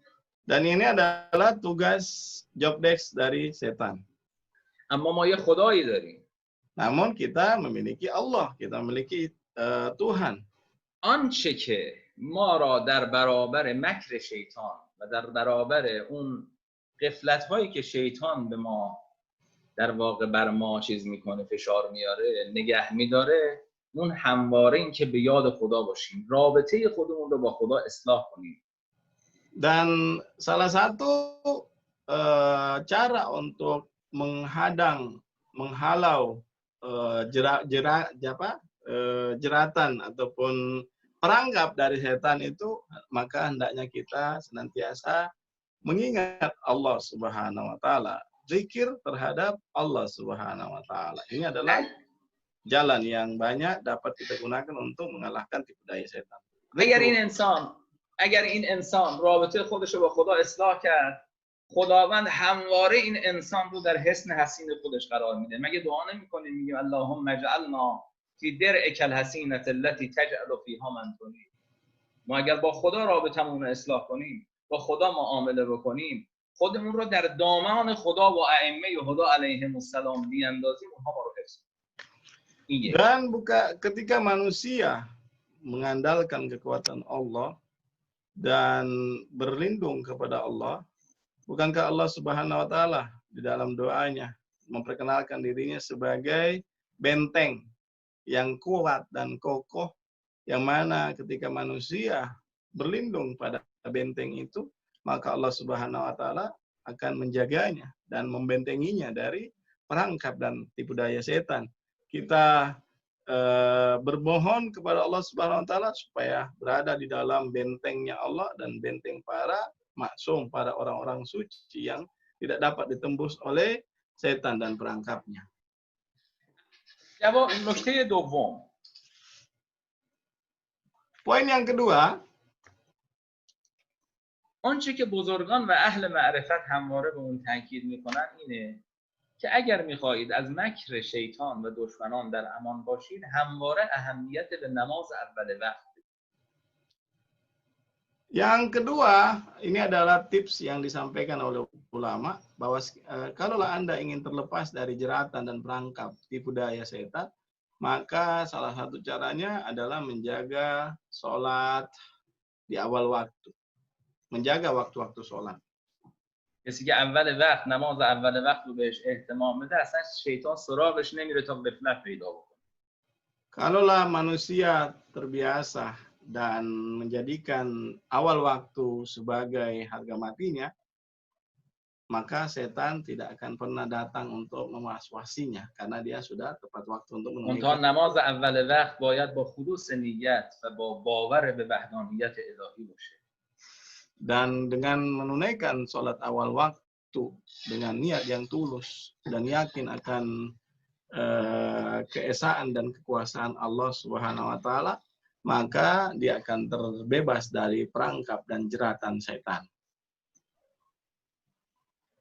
Dan ini adalah tugas job desk dari setan. اما ما یه خدایی داریم. Namun kita memiliki Allah, kita memiliki Tuhan. آنچه که ما را در برابر مکر شیطان و در برابر اون غفلت هایی که شیطان به ما در واقع بر ما چیز میکنه، فشار میاره، نگه میداره، اون همواره این که به یاد خدا bashim, رابطه خودمون رو با خدا اصلاح کنیم. Dan salah satu cara untuk menghalau jeratan ataupun perangkap dari setan itu, maka hendaknya kita senantiasa mengingat Allah Subhanahu wa taala, zikir terhadap Allah Subhanahu wa taala. Ini adalah jalan yang banyak dapat kita gunakan untuk mengalahkan tipu daya setan. اگر این انسان رابطه خودش رو با خدا اصلاح کرد، خداوند همواره این انسان رو در حصن حصین خودش قرار میده. مگه دعا نمی‌کنیم میگیم اللهم اجعلنا فی درعک الحصینة التي تجعل فیها من ترید؟ ما اگر با خدا رابطمون رو اصلاح کنیم، با خدا معامله بکنیم، خودمون رو در دامان خدا و ائمه هدا علیهم السلام بیاندازیم، اونها ما رو حفظ کنیم. Dan ketika manusia mengandalkan kekuatan Allah dan berlindung kepada Allah, Bukankah Allah Subhanahu wa taala di dalam doanya memperkenalkan dirinya sebagai benteng yang kuat dan kokoh, yang mana ketika manusia berlindung pada benteng itu, maka Allah Subhanahu wa taala akan menjaganya dan membentenginya dari perangkap dan tipu daya setan. Kita bermohon kepada Allah Subhanahu wa taala supaya berada di dalam bentengnya Allah dan benteng para maksum, para orang-orang suci yang tidak dapat ditembus oleh setan dan perangkapnya. نکته دوم Poin yang kedua, آنچه که بزرگان و اهل معرفت همواره به اون تاکید میکنن اینه که اگر میخواهید از مکر شیطان و دشمنان در امان باشید همواره اهمیت به نماز اول وقت. yang kedua, ini adalah tips yang disampaikan oleh ulama bahwa kalaulah Anda ingin terlepas dari jeratan dan perangkap tipu daya setan, maka salah satu caranya adalah menjaga sholat di awal waktu. Menjaga waktu-waktu sholat. کسی که اول وقت نماز اول وقت رو بهش اهتمام بده اصلا شیطان سراغش نمیره تا غفلت پیدا بکنه. Kalaulah manusia terbiasa dan menjadikan awal waktu sebagai harga matinya, maka setan tidak akan pernah datang untuk mewas-wasinya karena dia sudah tepat waktu untuk menunaikan. نماز اول وقت باید با خلوص نیت و با باور به وحدانیت الهی باشه. Dan dengan menunaikan sholat awal waktu dengan niat yang tulus dan yakin akan keesaan dan kekuasaan Allah Subhanahu wa taala, maka dia akan terbebas dari perangkap dan jeratan setan.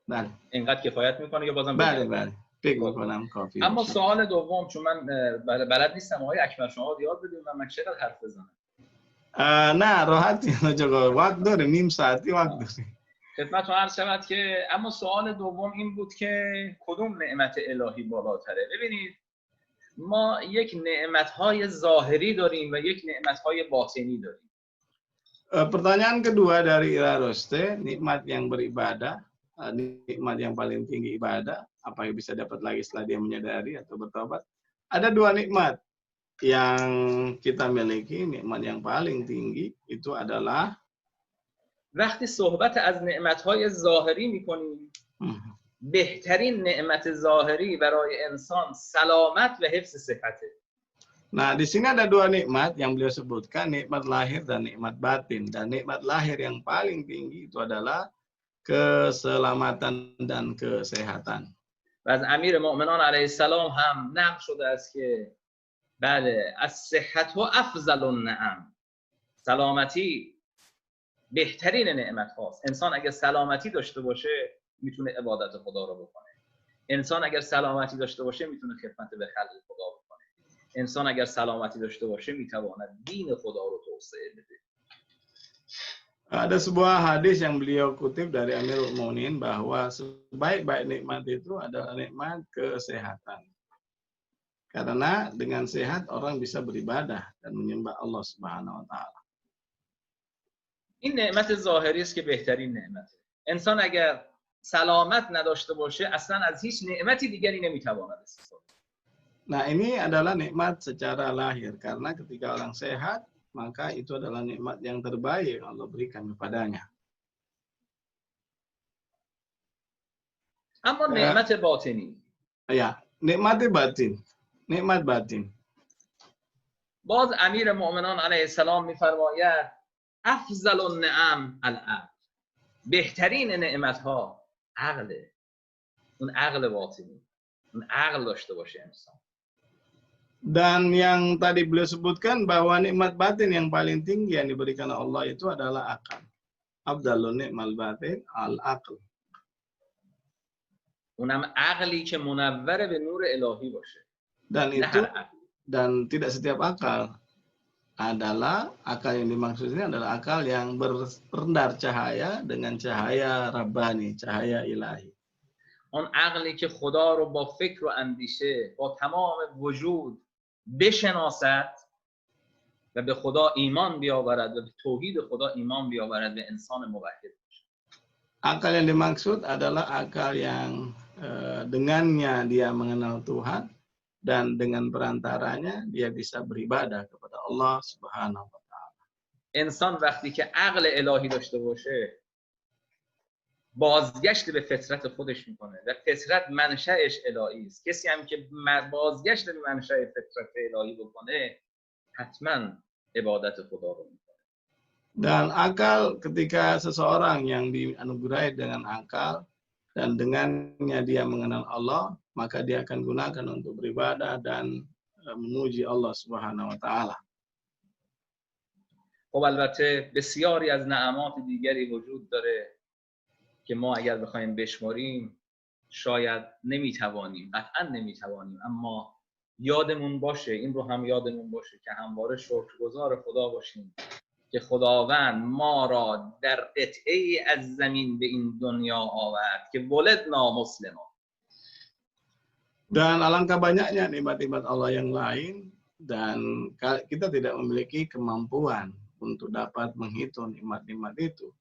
بله. اینقدر کفایت میکنه که بازم بله فکر میکنم کافیه. اما سوال دوم، چون من بلد نیستم آقای اکبر شما یاد بدید من چقدر حرف بزنم. نه راحتی نجا وقت داره، نیم ساعتی وقت داره. خدمتتون عرض شود که اما سوال دوم این بود که کدوم نعمت الهی بالاتره. ببینید ما یک نعمت‌های ظاهری داریم و یک نعمت‌های باطنی داریم. Pertanyaan kedua dari Ira Roste, nikmat yang beribadah, nikmat yang paling tinggi ibadah, apa yang bisa dapat lagi setelah dia menyadari atau bertobat? Ada dua nikmat yang kita miliki. Nikmat yang paling tinggi itu adalah وقتی صحبت از نعمت‌های ظاهری می‌کنیم بهترین نعمت ظاهری برای انسان سلامت و حفظ صحته. Nah, di sini ada dua nikmat yang beliau sebutkan, nikmat lahir dan nikmat batin. Dan nikmat lahir yang paling tinggi itu adalah keselamatan dan kesehatan. و از امیر مؤمنان علیه السلام هم نقل شده است که بله از صحت و افضل النعم، سلامتی بهترین نعمت هاست. انسان اگر سلامتی داشته باشه میتونه عبادت خدا رو بکنه. انسان اگر سلامتی داشته باشه میتونه خدمت به خلق خدا بکنه. انسان اگر سلامتی داشته باشه میتواند دین خدا رو توسعه بده. Ada sebuah hadis yang beliau kutip dari Amirul Mu'minin bahwa sebaik-baik nikmat itu adalah nikmat kesehatan. Karena dengan sehat orang bisa beribadah dan menyembah Allah Subhanahu wa taala. این نعمت ظاهری است که بهترین نعمته. انسان اگر سلامت نداشته باشه اصلا از هیچ نعمتی دیگری نمیتواند استفاده. Nah, ini adalah nikmat secara lahir karena ketika orang sehat maka itu adalah nikmat yang terbaik yang Allah berikan kepadanya. اما نعمت باطنی. Ya, nikmat batin. Nikmat batin. باز امیر مؤمنان علیه السلام میفرماید افضل النعم العقل. بهترین نعمت ها عقله. اون عقل باطنی. اون عقل داشته باشه انسان. Dan yang tadi beliau sebutkan bahwa nikmat batin yang paling tinggi yang diberikan Allah itu adalah akal. Afdalun ni'mal batin al-aql. اونم عقلی که منور به نور الهی باشه. Dan tidak setiap akal adalah akal yang dimaksud ini adalah akal yang berpendar cahaya dengan cahaya Rabbani, cahaya ilahi. اون عقلی که خدا رو با فکر و اندیشه با تمام وجود بشناسد و به خدا ایمان بیاورد و به توحید خدا ایمان بیاورد و انسان موحد باشه. Akal yang dimaksud adalah akal yang dengannya dia mengenal Tuhan dan dengan perantaranya dia bisa beribadah kepada Allah Subhanahu wa taala. انسان وقتی که عقل الهی داشته باشه بازگشت به فطرت خودش میکنه و فطرت منشأش الهی است. کسی هم که بازگشت به منشأ فطرت الهی بکنه حتما عبادت خدا رو میکنه. Dan akal, ketika seseorang yang dianugerahi dengan akal dan dengannya dia mengenal Allah, maka dia akan gunakan untuk beribadah dan memuji Allah Subhanahu wa taala. خب البته بسیاری از نعمات دیگری وجود داره که ما اگر بخوایم بشماریم شاید نمیتوانیم، قطعا نمیتوانیم، اما یادمون باشه، این رو هم یادمون باشه که همواره شکرگزار خدا باشیم که خداوند ما را در قطعه‌ای از زمین به این دنیا آورد که ولدنا مسلما. Dan alangkah banyaknya nikmat-nikmat Allah yang lain dan kita tidak memiliki kemampuan untuk dapat menghitung nikmat-nikmat itu.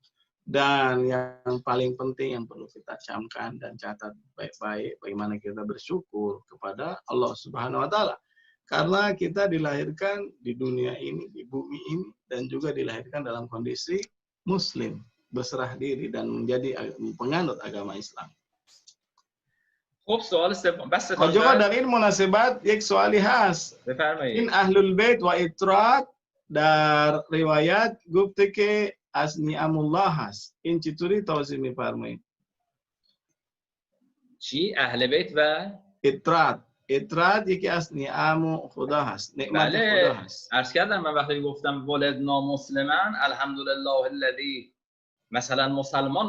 Dan yang paling penting yang perlu kita camkan dan catat baik-baik bagaimana kita bersyukur kepada Allah Subhanahu wa taala. Karena kita dilahirkan di dunia ini, di bumi ini, dan juga dilahirkan dalam kondisi muslim, berserah diri dan menjadi penganut agama Islam. خب سوال سوم بس Juga dan ini munasabat یک سوالی هست. این اهل البیت و اطراق در روایت گفته که از نعم الله هست. این چطوری توضیح می‌فرمایید؟ چی؟ اهل بیت و اطراق. اطراق یکی از نعم خدا هست. نعمت خدا هست. عرض کردم من وقتی گفتم ولدنا مسلمان الحمدلله الذی مثلا مسلمان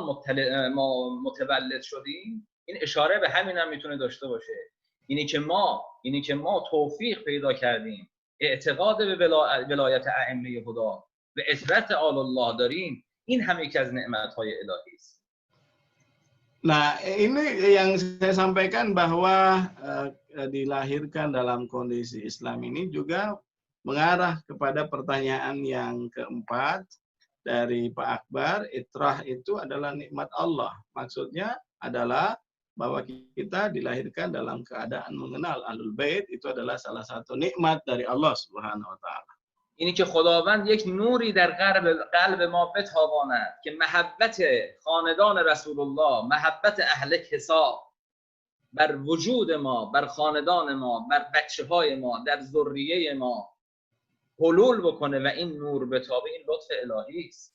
متولد شدیم، این اشاره به همین هم میتونه داشته باشه. اینی که ما توفیق پیدا کردیم، اعتقاد به ولایت ائمه خدا و اطرت آل الله داریم، این هم یکی از نعمت‌های الهی است. Nah, ini yang saya sampaikan bahwa dilahirkan dalam kondisi Islam ini juga mengarah kepada pertanyaan yang keempat dari Pak Akbar. Itrah itu adalah nikmat Allah. Maksudnya adalah bahwa kita dilahirkan dalam keadaan mengenal Ahlul Bait, itu adalah salah satu nikmat dari Allah Subhanahu wa taala. اینی که خداوند یک نوری در قلب ما بتاباند که محبت خاندان رسول الله، محبت اهل کسا بر وجود ما، بر خاندان ما، بر بچه‌های ما، در ذریه ما حلول بکنه و این نور بتابه، این لطف الهی است.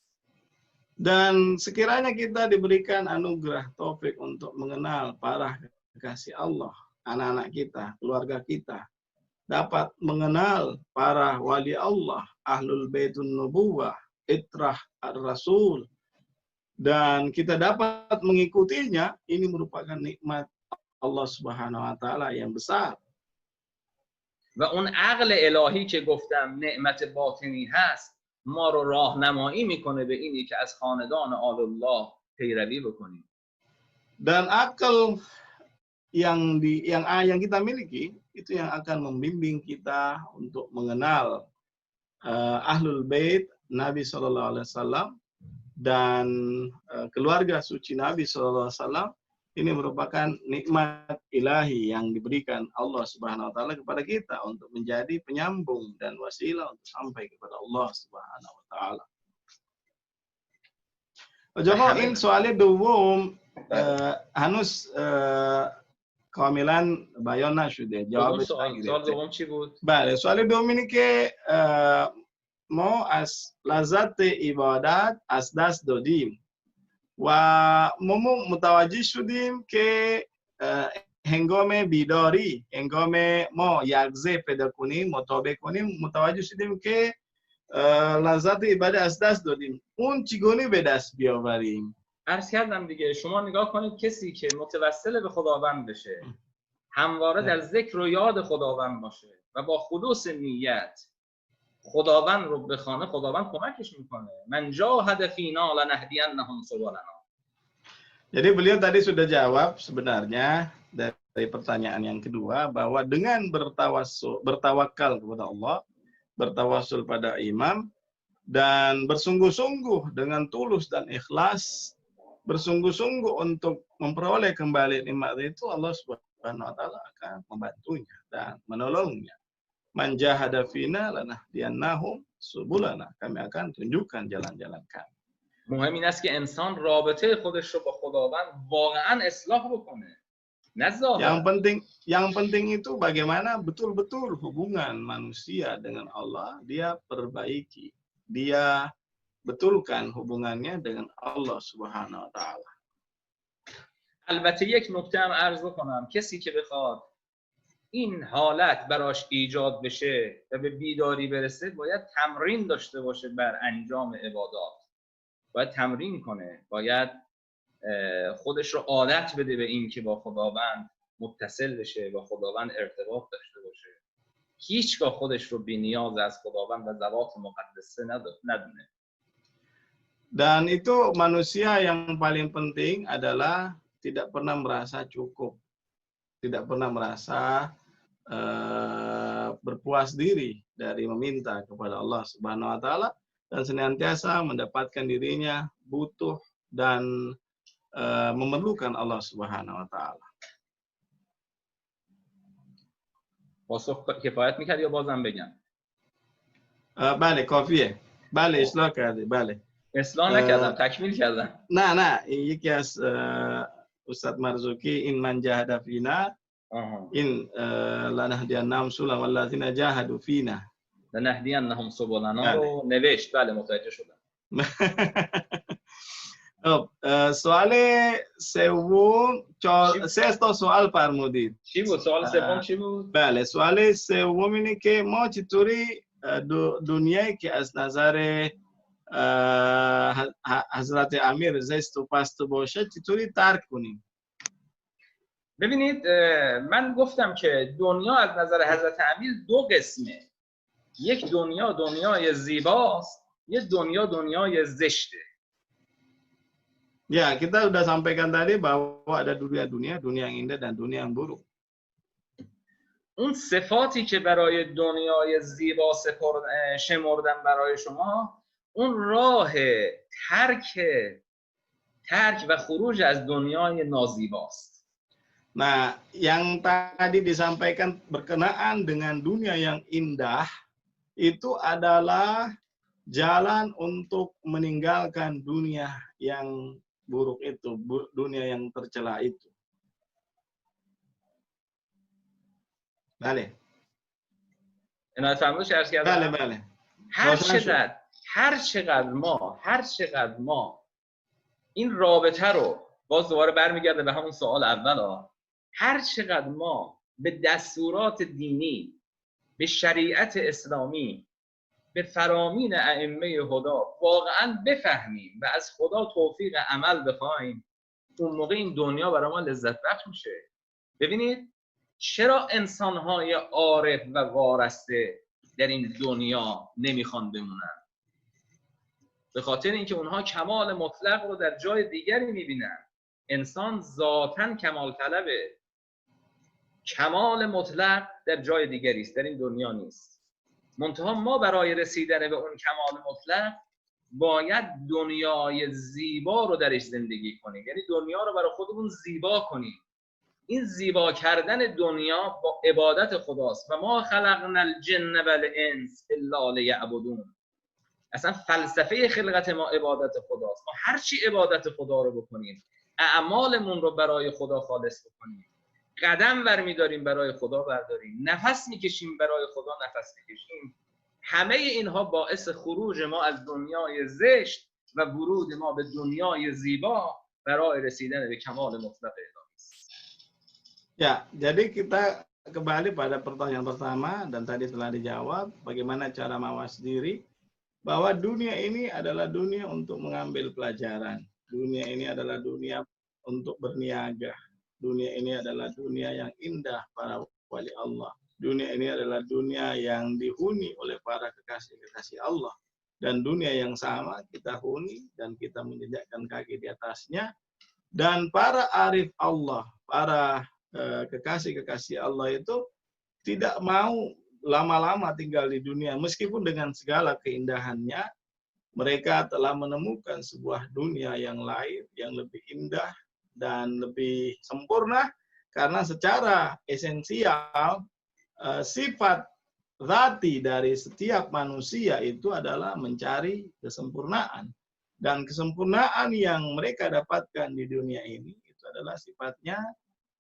Dan sekiranya kita diberikan anugerah taufik untuk mengenal para kekasih Allah, anak-anak kita, keluarga kita, dapat mengenal para wali Allah, Ahlul Baitun Nubuwah, Itrah Ar-Rasul, dan kita dapat mengikutinya, ini merupakan nikmat Allah Subhanahu wa taala yang besar. و اون عقل الهی که گفتم نعمت باطنی هست ما رو راهنمایی میکنه به اینی که از خاندان آل الله پیروی بکنیم. Dan akal yang kita miliki itu yang akan membimbing kita untuk mengenal Ahlul Bait Nabi Sallallahu Alaihi Wasallam dan keluarga suci Nabi Sallallahu Alaihi Wasallam. Ini merupakan nikmat ilahi yang diberikan Allah Subhanahu wa taala kepada kita untuk menjadi penyambung dan wasilah untuk sampai kepada Allah Subhanahu wa taala. Jamaah in soalnya دوم هنوز کاملا بیان نشده. جوابش نگرفته. سوال دوم چی بود؟ بله، سوال دوم اینه که ما از لذت عبادت از دست دادیم و ما متوجه شدیم که هنگام بیداری، هنگام ما یقظه پیدا کنیم، مطابق کنیم، متوجه شدیم که لذت عبادت از دست دادیم. اون چگونه به دست بیاوریم؟ عرض کردم دیگه، شما نگاه کنید کسی که متوسل به خداوند بشه، همواره در ذکر و یاد خداوند باشه و با خلوص نیت خداوند رو بخوانه، خداوند کمکش میکنه. من جاهد فینا لنهدینهم سبلنا. Jadi beliau tadi sudah jawab sebenarnya dari pertanyaan yang kedua bahwa dengan bertawakal kepada Allah, bertawasul pada imam dan bersungguh-sungguh dengan tulus dan ikhlas bersungguh-sungguh untuk memperoleh kembali nikmat itu, Allah Subhanahu wa taala akan membantunya dan menolongnya. Man jahada fina lanahdiyannahum subulana. Kami akan tunjukkan jalan-jalan kami. مهم این است که انسان رابطه خودش رو با خداوند واقعا اصلاح بکنه، نه ظاهر. Yang penting itu bagaimana betul-betul hubungan manusia dengan Allah dia perbaiki. Dia betulkan hubungannya dengan Allah Subhanahu wa taala. البته یک نکته هم عرض بکنم، کسی که بخواد این حالت براش ایجاد بشه و به بیداری برسه باید تمرین داشته باشه بر انجام عبادات، باید تمرین کنه، باید خودش رو عادت بده به این که با خداوند متصل بشه، با خداوند ارتباط داشته باشه، هیچگاه خودش رو بی‌نیاز از خداوند و ذوات مقدسه ندونه. Dan itu manusia yang paling penting adalah tidak pernah merasa cukup, tidak pernah merasa berpuas diri dari meminta kepada Allah Subhanahu wa taala dan senantiasa mendapatkan dirinya butuh dan memerlukan Allah Subhanahu wa taala. پاسخ کفایت میکرد یا بازم بگم؟ بله کافیه. بله اصلاح کردی. بله. اصلاح نکردم، تکمیل کردم. نه یکی از استاد مرزوقی این من جاهد فینا این لنهدینهم سبلنا والذین جاهدوا فینا لنهدینهم سبلنا رو نوشت. بله متوجه شدم. سوال سوم 3 تا سوال فرمودید. چی بود سوال سوم؟ چی بود؟ بله سوال سوم اینه که ما چطوری دنیایی که از نظر حضرت امیر زشت و پست باشه چطوری ترک کنیم؟ ببینید من گفتم که دنیا از نظر حضرت امیر 2 قسمه. یک دنیای زیباست، یک دنیای زشته. Ya, kita sudah sampaikan tadi bahwa ada dunia yang indah dan dunia yang buruk. اون صفاتی که برای دنیای زیبا شمردن برای شما، اون راه ترک و خروج از دنیای نازیباست. Nah, yang tadi disampaikan berkenaan dengan dunia yang indah itu adalah jalan untuk meninggalkan dunia yang buruk itu, dunia yang tercela itu. بله. عنایت فرمودید عرض کردم. بله. هر چقدر ما این رابطه رو باز دوباره برمیگرده به همون سوال اول هر چقدر ما به دستورات دینی، به شریعت اسلامی، به فرامین ائمه هدا واقعا بفهمیم و از خدا توفیق عمل بخوایم، اون موقع این دنیا برای ما لذت بخش میشه. ببینید چرا انسان‌های عارف و وارسته در این دنیا نمیخوان بمونن؟ به خاطر اینکه اونها کمال مطلق رو در جای دیگری میبینن. انسان ذاتاً کمال طلبه. کمال مطلق در جای دیگری است، در این دنیا نیست. منتها ما برای رسیدن به اون کمال مطلق باید دنیای زیبا رو درش زندگی کنیم، یعنی دنیا رو برای خودمون زیبا کنیم. این زیبا کردن دنیا با عبادت خداست. و ما خلقنا الجن والانس الا لیعبدون. اصلا فلسفه خلقت ما عبادت خداست. ما هر چی عبادت خدا رو بکنیم، اعمالمون رو برای خدا خالص بکنیم، قدم برمیداریم برای خدا برداریم، نفس میکشیم برای خدا نفس میکشیم، همه اینها باعث خروج ما از دنیای زشت و ورود ما به duniai زیبا برای رسیدن به کمال مطلق الهی است. Ya, jadi kita kembali pada pertanyaan pertama dan tadi telah dijawab bagaimana cara mawas diri bahwa dunia ini adalah dunia untuk mengambil pelajaran. Dunia ini adalah dunia untuk berniaga. Dunia ini adalah dunia yang indah para wali Allah. Dunia ini adalah dunia yang dihuni oleh para kekasih-kekasih Allah. Dan dunia yang sama kita huni dan kita menjejakkan kaki di atasnya. Dan para arif Allah, para kekasih-kekasih Allah itu tidak mau lama-lama tinggal di dunia. Meskipun dengan segala keindahannya, mereka telah menemukan sebuah dunia yang lain, yang lebih indah dan lebih sempurna, karena secara esensial sifat zati dari setiap manusia itu adalah mencari kesempurnaan. Dan kesempurnaan yang mereka dapatkan di dunia ini itu adalah sifatnya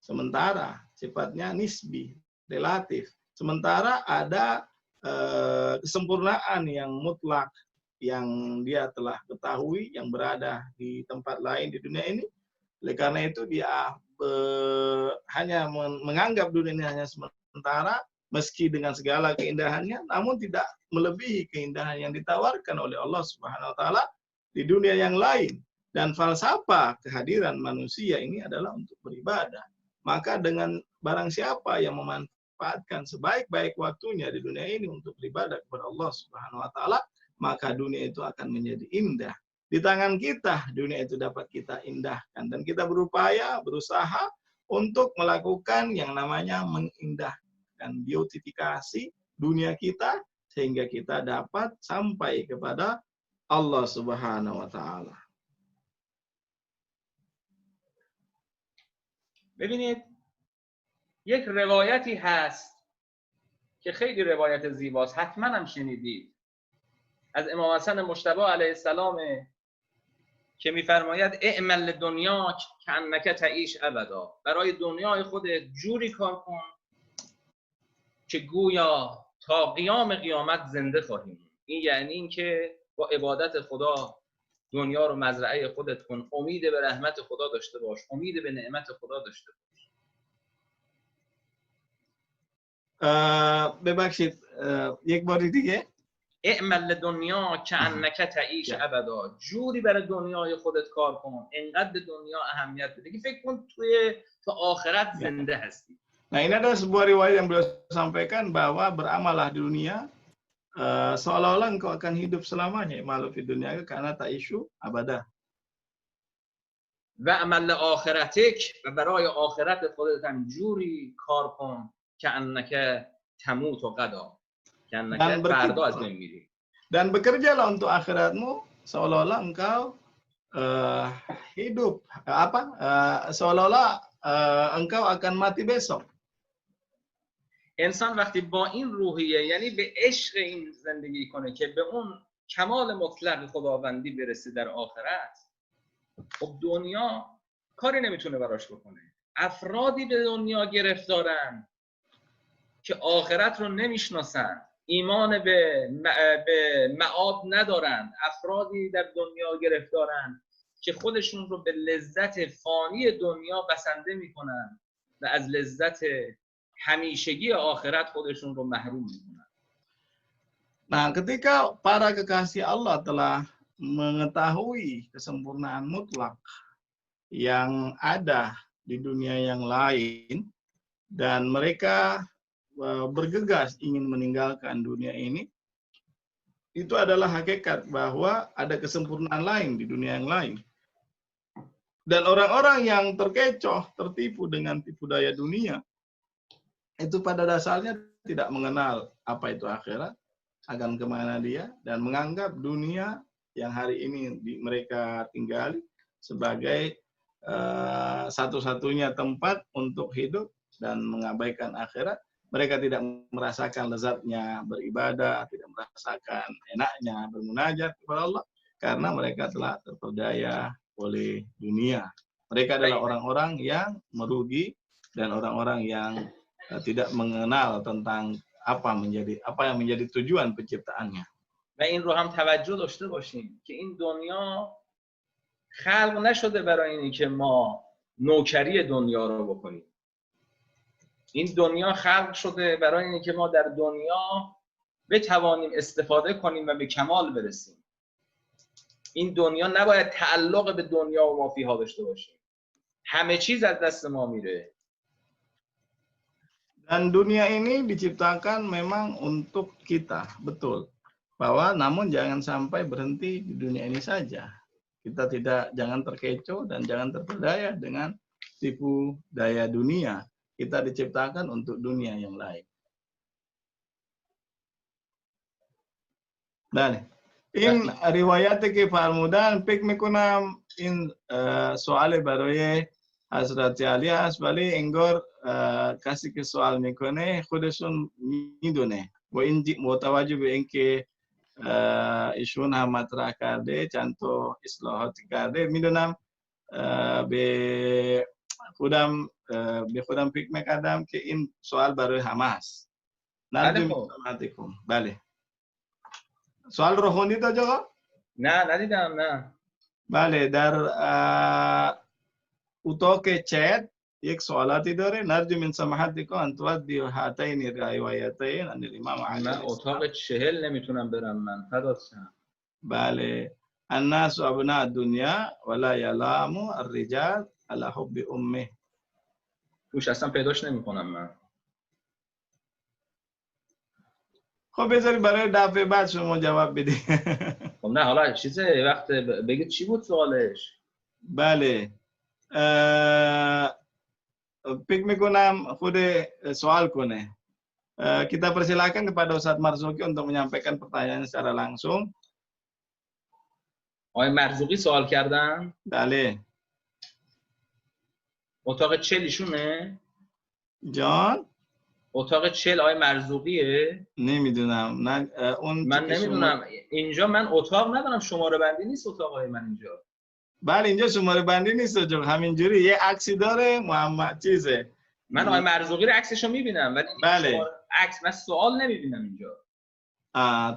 sementara, sifatnya nisbi, relatif. Sementara ada kesempurnaan yang mutlak yang dia telah ketahui, yang berada di tempat lain di dunia ini. Oleh karena itu dia hanya menganggap dunia ini hanya sementara, meski dengan segala keindahannya, namun tidak melebihi keindahan yang ditawarkan oleh Allah Subhanahu wa taala di dunia yang lain. Dan falsafah kehadiran manusia ini adalah untuk beribadah. Maka dengan barang siapa yang memanfaatkan sebaik-baik waktunya di dunia ini untuk beribadah kepada Allah Subhanahu wa taala, maka dunia itu akan menjadi indah. Di tangan kita dunia itu dapat kita indahkan, dan kita berusaha untuk melakukan yang namanya mengindahkan, beautifikasi dunia kita sehingga kita dapat sampai kepada Allah Subhanahu wa taala. ببینید یک روایتی هست که خیلی روایت زیباست، حتما هم شنیدید، از امام حسن مجتبی علیه السلام که میفرماید اعمل دنیا کانک تعیش ابدا. برای دنیای خودت جوری کار کن که گویا تا قیام قیامت زنده خواهیم. این یعنی اینکه با عبادت خدا دنیا رو مزرعه خودت کن، امید به رحمت خدا داشته باش، امید به نعمت خدا داشته باش. ببخشید یک بار دیگه. اعمل دنیا کانک تعیش ابدا. جوری برای دنیای خودت کار کن، انقدر به دنیا اهمیت بده که فکر کن تو آخرت زنده هستی. Nah, ini adalah sebuah riwayat yang beliau sampaikan bahwa beramallah di dunia seolah-olah engkau akan hidup selamanya. Malu di dunia karena ta'ishu abada. و عمل آخرتک، و برای آخرت خودت هم جوری کار کن که انک تموت و غدا، که انک فردا از بین میری. Dan bekerjalah untuk akhiratmu seolah-olah engkau hidup seolah-olah engkau akan mati besok. انسان وقتی با این روحیه، یعنی به عشق این زندگی کنه که به اون کمال مطلق خداوندی برسه در آخرت، خب دنیا کاری نمیتونه براش بکنه. افرادی به دنیا گرفتارن که آخرت رو نمیشناسن، ایمان به معاد ندارن. افرادی در دنیا گرفتارن که خودشون رو به لذت فانی دنیا بسنده میکنن و از لذت همیشگی آخرت خودشون رو محروم میکنن. Nah, ketika para kekasih Allah telah mengetahui kesempurnaan mutlak yang ada di dunia yang lain, dan mereka bergegas ingin meninggalkan dunia ini, itu adalah hakikat bahwa ada kesempurnaan lain di dunia yang lain. Dan orang-orang yang terkecoh, tertipu dengan tipu daya dunia, itu pada dasarnya tidak mengenal apa itu akhirat, akan kemana dia, dan menganggap dunia yang hari ini mereka tinggali sebagai satu-satunya tempat untuk hidup dan mengabaikan akhirat. Mereka tidak merasakan lezatnya beribadah, tidak merasakan enaknya bermunajat kepada Allah, karena mereka telah terperdaya oleh dunia. Mereka adalah orang-orang yang merugi dan orang-orang yang tidak mengenal tentang apa yang menjadi tujuan penciptaannya. و این رو هم توجه داشته باشیم که این دنیا خلق نشده برای اینکه ما نوکری دنیا رو بکنیم. این دنیا خلق شده برای اینکه ما در دنیا بتوانیم استفاده کنیم و به کمال برسیم. این دنیا نباید تعلق به دنیا و ما فیها داشته باشیم. همه چیز از دست ما میره. Dan dunia ini diciptakan memang untuk kita, betul. Bahwa namun jangan sampai berhenti di dunia ini saja. Kita jangan terkecoh dan jangan terperdaya dengan tipu daya dunia. Kita diciptakan untuk dunia yang lain. Dan این روایتی که فرمودن فکر میکنم این سوال برای حضرت علی هست، ولی انگار کسی که سوال میکنه خودشون میدونه و این متوجه به این که ایشون هم مطرح کرده، چند تا اصلاحاتی کرده. میدونم به خودم فکر میکردم که این سوال برای همه است. بله نرجو خب. میتونم. بله. سوال رو خوندید آقا؟ نه ندیدم. نه. بله، در اتاق چت یک سوالاتی داره. نرجو من سماحتكم ان توديوا هاتين الروايتين عن الامام علي من علیه السلام. اتاق 40 نمیتونم برم من. فدات شم. بله. الناس ابناء الدنيا ولا يلام الرجال على حب امه. توش اصلا پیداش نمیکنم من. خب بذاری برای دفعه بعد شما جواب بدید. خب نه حالا چیزه وقت بگید چی بود سوالش. بله. Pik mikunam khude soal kune. Kita persilakan kepada Ustadz Marzuki untuk menyampaikan pertanyaan secara langsung. آقای مرزوقی سوال کردن. Dale. اتاق 40 ایشونه؟ John? اتاق 40 آقای مرزوقیه؟ نمیدونم. اون من نمیدونم. اینجا من اتاق ندارم، شماره بندی نیست اتاقای من اینجا. بله اینجا شماره بندی نیست جو، همینجوری یه عکسی داره محمد چیزه. من آقای مرزوقی رو عکسشو میبینم ولی بله. شماره عکس من سوال نمیبینم اینجا.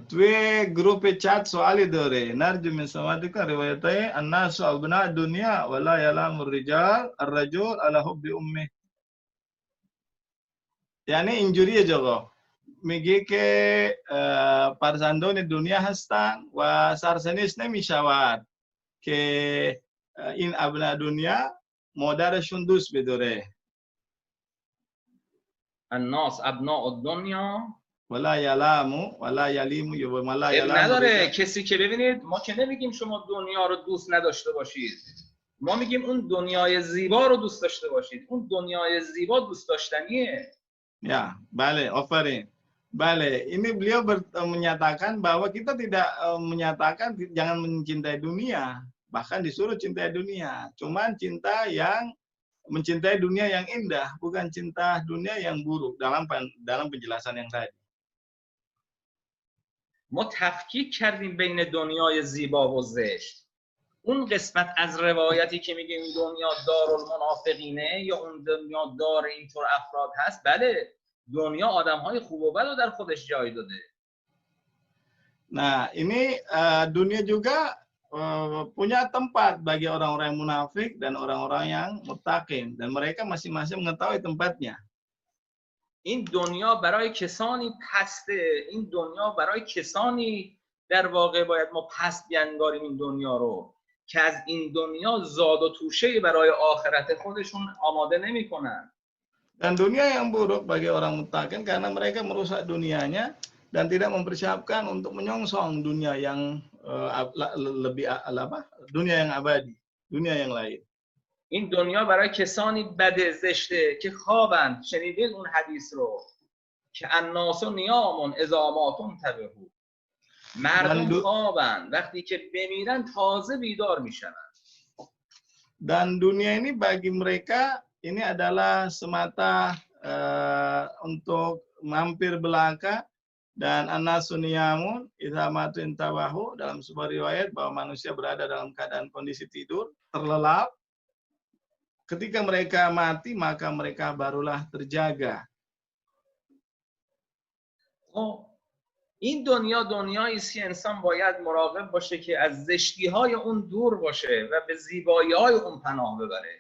توی گروپ چت سوالی داره. نرجو من سماعتكم روایتای الناس ابناء الدنيا ولا يلام الرجل على حب امه. یعنی اینجوریه جاگا، میگه که فرزندان دنیا هستن و سرزنش نمیشود که این ابناء دنیا مادرشون دوست بداره. الناس ابناء الدنیا ولا یلامو ولا یلیمو ولا یلامو. نداره کسی که ببینید ما که نمیگیم شما دنیا رو دوست نداشته باشید، ما میگیم اون دنیای زیبا رو دوست داشته باشید. اون دنیای زیبا دوست داشتنیه. Ya, bale, offering. Bale, ini beliau menyatakan bahwa kita tidak menyatakan jangan mencintai dunia, bahkan disuruh cintai dunia. Cuman cinta yang mencintai dunia yang indah, bukan cinta dunia yang buruk dalam penjelasan yang tadi. ما تفکیک کردیم بین دنیای زیبا و زشت. اون قسمت از روایتی که میگه این دنیا دارالمنافقینه یا اون دنیا دار اینطور افراد هست، بله دنیا آدم‌های خوب و بد رو در خودش جای داده. Nah, ini dunia juga punya tempat bagi orang-orang yang munafik dan orang-orang yang muttaqin, dan mereka masing-masing mengetahui tempatnya. این دنیا برای کسانی پسته، این دنیا برای کسانی در واقع باید ما پست بینداریم این دنیا رو که از این دنیا زاد و توشه برای آخرت خودشون آماده نمی‌کنن. Dan dunia yang buruk bagi orang muttaqin karena mereka merusak dunianya dan tidak mempersiapkan untuk menyongsong dunia yang lebih dunia yang abadi, dunia yang lain. این دنیا برای کسانی بد زشته که خوابند. شنیدید اون حدیث رو که الناس نیام اذا ماتوا انتبهوا. مردم خوابند، وقتی که بمیرن تازه بیدار میشن. Dan dunia ini bagi mereka ini adalah semata untuk mampir belaka, dan annasu niyamun idza matu intabahu. Dalam sebuah riwayat bahwa manusia berada dalam keadaan kondisi tidur, terlelap. Ketika mereka mati maka mereka barulah terjaga. این دنیا دنیایی است که انسان باید مراقب باشه که از زشتی‌های اون دور باشه و به زیبایی‌های اون پناه ببره.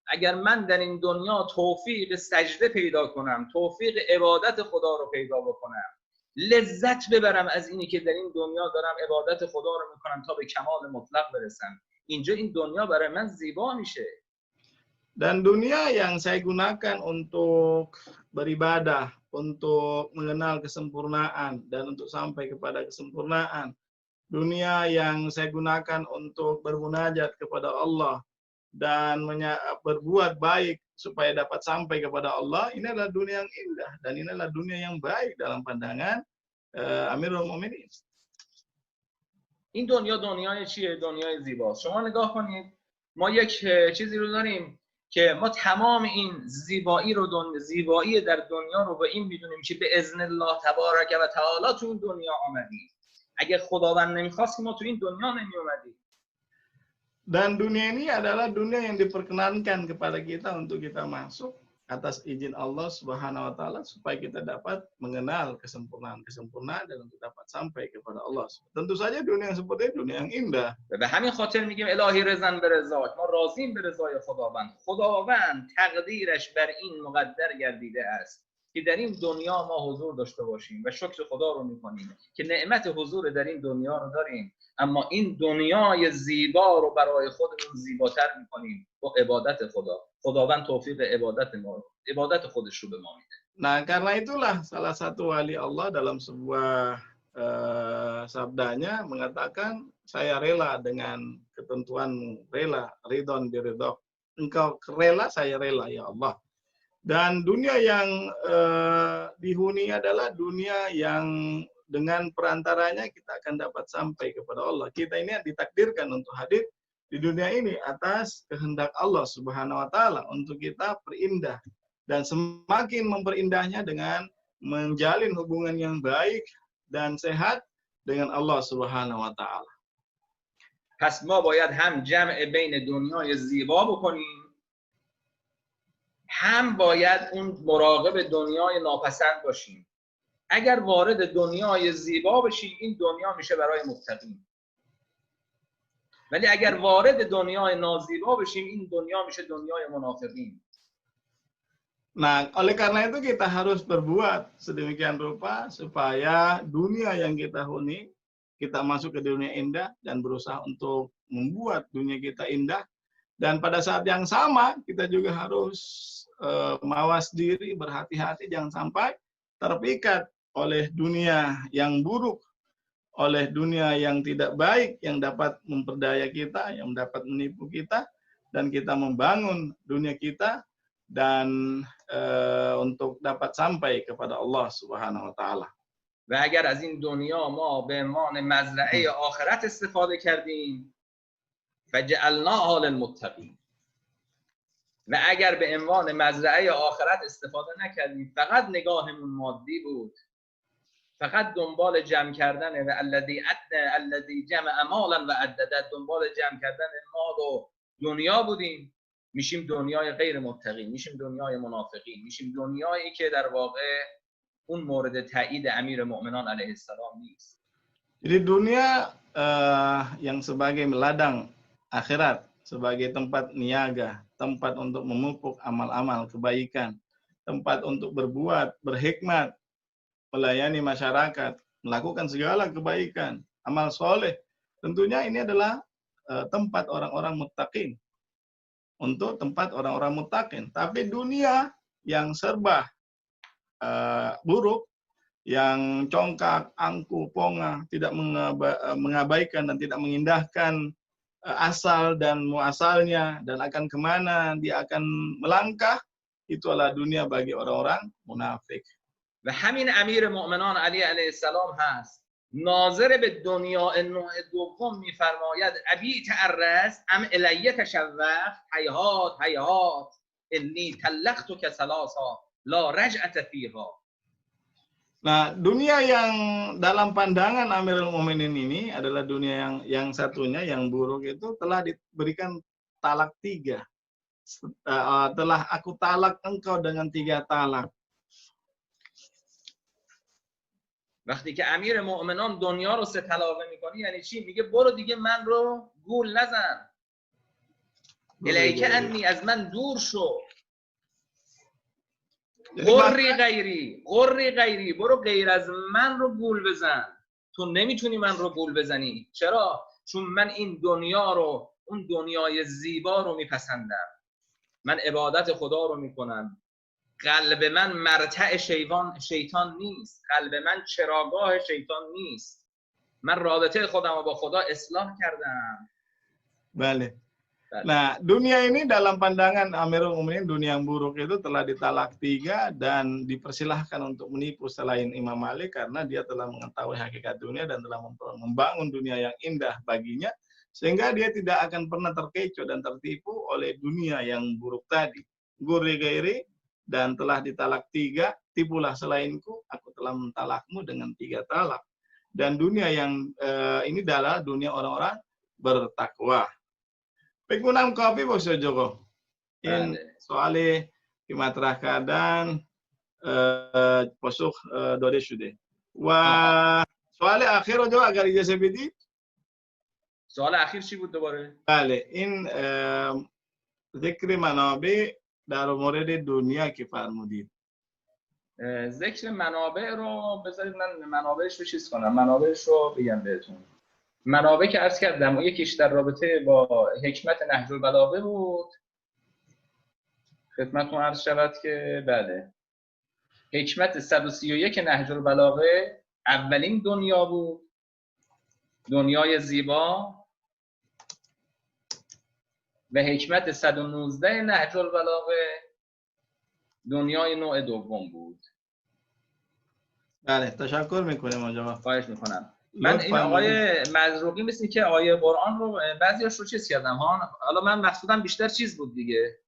اگر من در این دنیا توفیق سجده پیدا کنم، توفیق عبادت خدا رو پیدا بکنم، لذت ببرم از اینی که در این دنیا دارم عبادت خدا رو میکنم تا به کمال مطلق برسم، اینجا این دنیا برای من زیبا میشه. Dan dunia yang saya gunakan untuk beribadah, untuk mengenal kesempurnaan dan untuk sampai kepada kesempurnaan. Dunia yang saya gunakan untuk bermunajat kepada Allah dan berbuat baik supaya dapat sampai kepada Allah, ini adalah dunia yang indah dan ini adalah dunia yang baik dalam pandangan Amirul Mu'minin. این دنیا دنیای چیه؟ دنیای زیباست. شما نگاه کنید، ما یک چیزی رو داریم که ما تمام این زیبایی در دنیا رو به این میدونیم که به اذن الله تبارک و تعالی تو این دنیا آمدیم. اگه خداوند نمیخواست که ما تو این دنیا نمی اومدیم. Dan dunia ini adalah dunia yang diperkenankan kepada kita untuk kita masuk atas izin Allah Subhanahu wa taala supaya kita dapat mengenal kesempurnaan dan untuk dapat sampai kepada Allah. Tentu saja dunia yang seperti itu dunia yang indah. و به همین خاطر میگیم الهی رضا به رضاک، ما راضیم به رضای خداوند. خداوند تقدیرش بر این مقدر گردیده است که در این دنیا ما حضور داشته باشیم و شکر خدا رو میکنیم که نعمت حضور در این دنیا رو داریم، اما این دنیای زیبا رو برای خودمون زیباتر میکنیم با عبادت خدا. خداوند توفیق عبادت خودش رو به ما میده. Nah, karena itulah salah satu wali Allah dalam sebuah sabdanya mengatakan, saya rela dengan ketentuanmu, rela, ridon biridok. Engkau rela, saya rela, ya Allah. Dan dunia yang dihuni adalah dunia yang dengan perantaranya kita akan dapat sampai kepada Allah. Kita ini ditakdirkan untuk hadir di dunia ini atas kehendak Allah Subhanahu wa taala untuk kita perindah dan semakin memperindahnya dengan menjalin hubungan yang baik dan sehat dengan Allah Subhanahu wa taala. پس ما باید هم جمع بین دنیای زیبا بکنیم، هم باید اون مراقب دنیای ناپسند باشیم. اگر وارد دنیای زیبا بشیم این دنیا میشه برای متقین، ولی اگر وارد دنیای نازیبا بشیم این دنیا میشه دنیای منافقین. Nah, oleh karena itu kita harus berbuat sedemikian rupa supaya dunia yang kita huni, kita masuk ke dunia indah dan berusaha untuk membuat dunia kita indah. Dan pada saat yang sama kita juga harus mawas diri, berhati-hati jangan sampai terpikat oleh dunia yang buruk, oleh dunia yang tidak baik yang dapat memperdaya kita, yang dapat menipu kita, dan kita membangun dunia kita dan untuk dapat sampai kepada Allah Subhanahu wa taala. و اگر از این دنیا ما به عنوان مزرعه آخرت استفاده کردیم فجعلناها للمتقین، و اگر به عنوان مزرعه آخرت استفاده نکردیم فقط نگاهمون مادی بود، فقط دنبال جمع کردن و الذی جمع مالا و عدده، دنبال جمع کردن مال و دنیا بودیم، میشیم دنیای غیر متقین، میشیم دنیای منافقین، میشیم دنیایی که در واقع اون مورد تایید امیر مؤمنان علیه السلام نیست. Jadi dunia yang sebagai ladang akhirat, sebagai tempat niaga, tempat untuk memupuk amal-amal kebaikan, tempat untuk berbuat, berhikmat, melayani masyarakat, melakukan segala kebaikan, amal soleh. Tentunya ini adalah tempat orang-orang muttaqin. Untuk tempat orang-orang muttaqin. Tapi dunia yang serba buruk, yang congkak, angkuh, pongah, tidak mengabaikan dan tidak mengindahkan asal dan muasalnya dan akan kemana dia akan melangkah, itu adalah dunia bagi orang-orang munafik. و همین امیر مؤمنان علی علیه السلام هست ناظر به دنیا نوع دوم میفرماید ابی تعرض ام الیه تشوق هیهات هیهات انی طلقتک ثلاثا لا رجعت فیها. Nah, dunia yang dalam pandangan Amirul Mukminin ini adalah dunia yang satunya, yang buruk itu telah diberikan talak 3. Telah aku talak engkau dengan 3 talak. وقتی که امیر مؤمنان دنیا رو 3 طلاقه میکنه یعنی چی؟ میگه برو دیگه من رو گول نزن. الیک انی، از من دور شو. قری غیری، برو غیر از من رو گول بزن. تو نمیتونی من رو گول بزنی. چرا؟ چون من این دنیا رو، اون دنیای زیبا رو میپسندم. من عبادت خدا رو میکنم. قلب من مرتع شیطان نیست. قلب من چراگاه شیطان نیست. من رابطه خودم رو با خدا اصلاح کردم. Bale. Nah, dunia ini dalam pandangan Amirul Mukminin, dunia yang buruk itu telah ditalak 3 dan dipersilahkan untuk menipu selain Imam Malik karena dia telah mengetahui hakikat dunia dan telah membangun dunia yang indah baginya, sehingga dia tidak akan pernah terkecoh dan tertipu oleh dunia yang buruk tadi. Guri gairi, dan telah ditalak 3, tipulah selainku, aku telah mentalakmu dengan 3 talak. Dan dunia yang ini adalah dunia orang-orang bertakwa. بکنم کافی باشه جوگو این سوال که مطرح کردن پاسخ داده شده و سوال اخیر رو جو اگر اجازه بدید. سوال اخیر چی بود دوباره؟ بله این ذکر منابع در مورد دنیا که فرمودید. ذکر منابع رو بذارید من منابعش رو چیز کنم، منابعش رو بگم بهتون. منابع که عرض کردم و یکیش در رابطه با حکمت نهج البلاغه بود، خدمتتون عرض شود که بله حکمت 131 نهج البلاغه اولین دنیا بود، دنیای زیبا، و حکمت 119 نهج البلاغه دنیای نوع دوم بود. بله تشکر میکنم آقا. خواهش میکنم. من این آقای مزروقی مثل که آیه قرآن رو بعضیاش رو چیز کردم ها، حالا من مقصودم بیشتر چیز بود دیگه.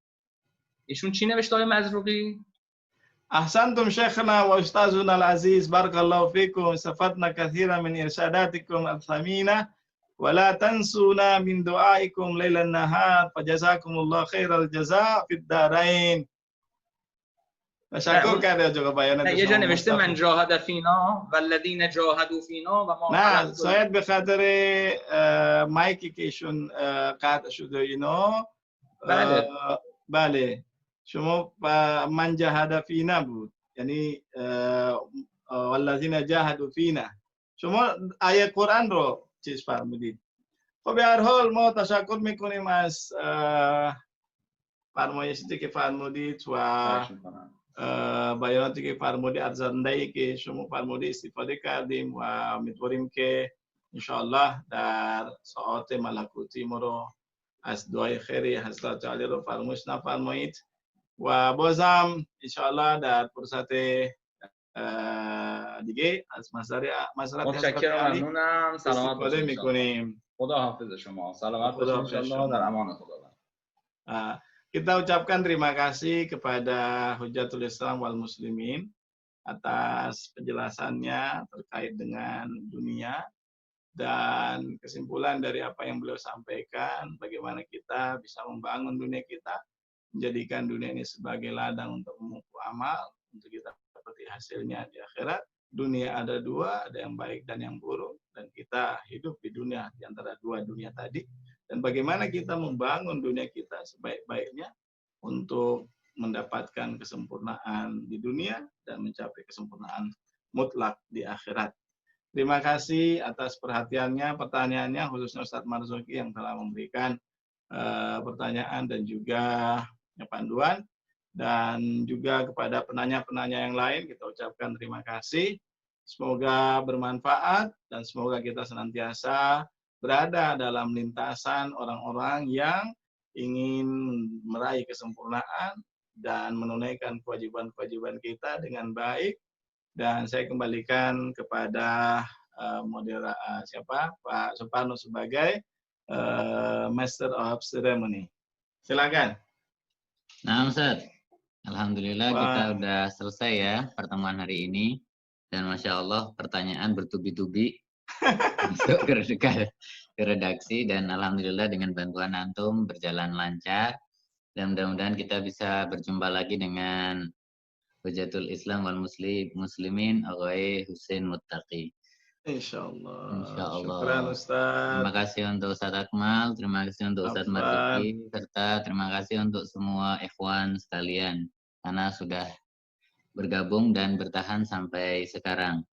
ایشون چی نوشته آقای مزروقی؟ احسنتم شيخنا واستاذنا العزيز بارك الله فيكم استفدنا كثيرا من ارشاداتكم الثمينه ولا تنسونا من دعائكم ليل النهار فجزاكم الله خير الجزاء في الدارين. تشکر کرده آقا بیانات شما. یه جا نوشته من جاهد فینا والذین جاهدوا فینا و ما. نه شاید به خاطر مایکی که ایشون قطع شده اینا. بله بله شما من جاهد فینا بود، یعنی والذین جاهدوا فینا، شما آیه قرآن رو چیز فرمودید. خب به هر حال ما تشکر میکنیم از فرمایشی که فرمودید و بیاناتی که فرمودید، ارزنده‌ای که شما فرمودید استفاده کردیم و امیدواریم که انشاءالله در ساعات ملکوتی ما رو از دعای خیری حضرت علی رو فراموش نفرمایید و بازم انشاءالله در فرصت دیگه از مسئله متشکرم، ممنونم. سلامت باشید میکنیم. خدا حافظ شما. سلامت باشید انشاءالله، در امان خدا. Kita ucapkan terima kasih kepada Hujatul Islam wal Muslimin atas penjelasannya terkait dengan dunia dan kesimpulan dari apa yang beliau sampaikan, bagaimana kita bisa membangun dunia kita, menjadikan dunia ini sebagai ladang untuk memupuk amal, untuk kita seperti hasilnya di akhirat. Dunia ada 2, ada yang baik dan yang buruk, dan kita hidup di dunia di antara 2 dunia tadi. Dan bagaimana kita membangun dunia kita sebaik-baiknya untuk mendapatkan kesempurnaan di dunia dan mencapai kesempurnaan mutlak di akhirat. Terima kasih atas perhatiannya, pertanyaannya, khususnya Ustadz Marzuki yang telah memberikan pertanyaan dan juga panduan. Dan juga kepada penanya-penanya yang lain, kita ucapkan terima kasih. Semoga bermanfaat dan semoga kita senantiasa berada dalam lintasan orang-orang yang ingin meraih kesempurnaan dan menunaikan kewajiban-kewajiban kita dengan baik. Dan saya kembalikan kepada Pak Suparno sebagai Master of Ceremony. Silakan. Nah, Ustaz. Alhamdulillah kita udah selesai ya pertemuan hari ini. Dan Masya Allah pertanyaan bertubi-tubi masuk ke redaksi, dan alhamdulillah dengan bantuan antum berjalan lancar, dan mudah-mudahan kita bisa berjumpa lagi dengan Hujatul Islam wal Muslimin Aghay Hussein Muttaqi. Insyaallah. Insyaallah. Syukran Ustaz. Terima kasih untuk Ustaz Akmal, terima kasih untuk Ustaz Marzuki, serta terima kasih untuk semua ikhwan sekalian karena sudah bergabung dan bertahan sampai sekarang.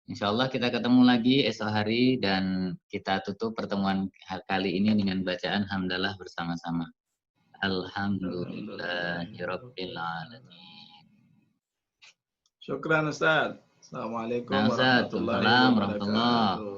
Insya Allah kita ketemu lagi esok hari dan kita tutup pertemuan kali ini dengan bacaan hamdalah bersama-sama. Alhamdulillahirabbil alamin. Syukran Ustaz. Assalamualaikum warahmatullahi wabarakatuh.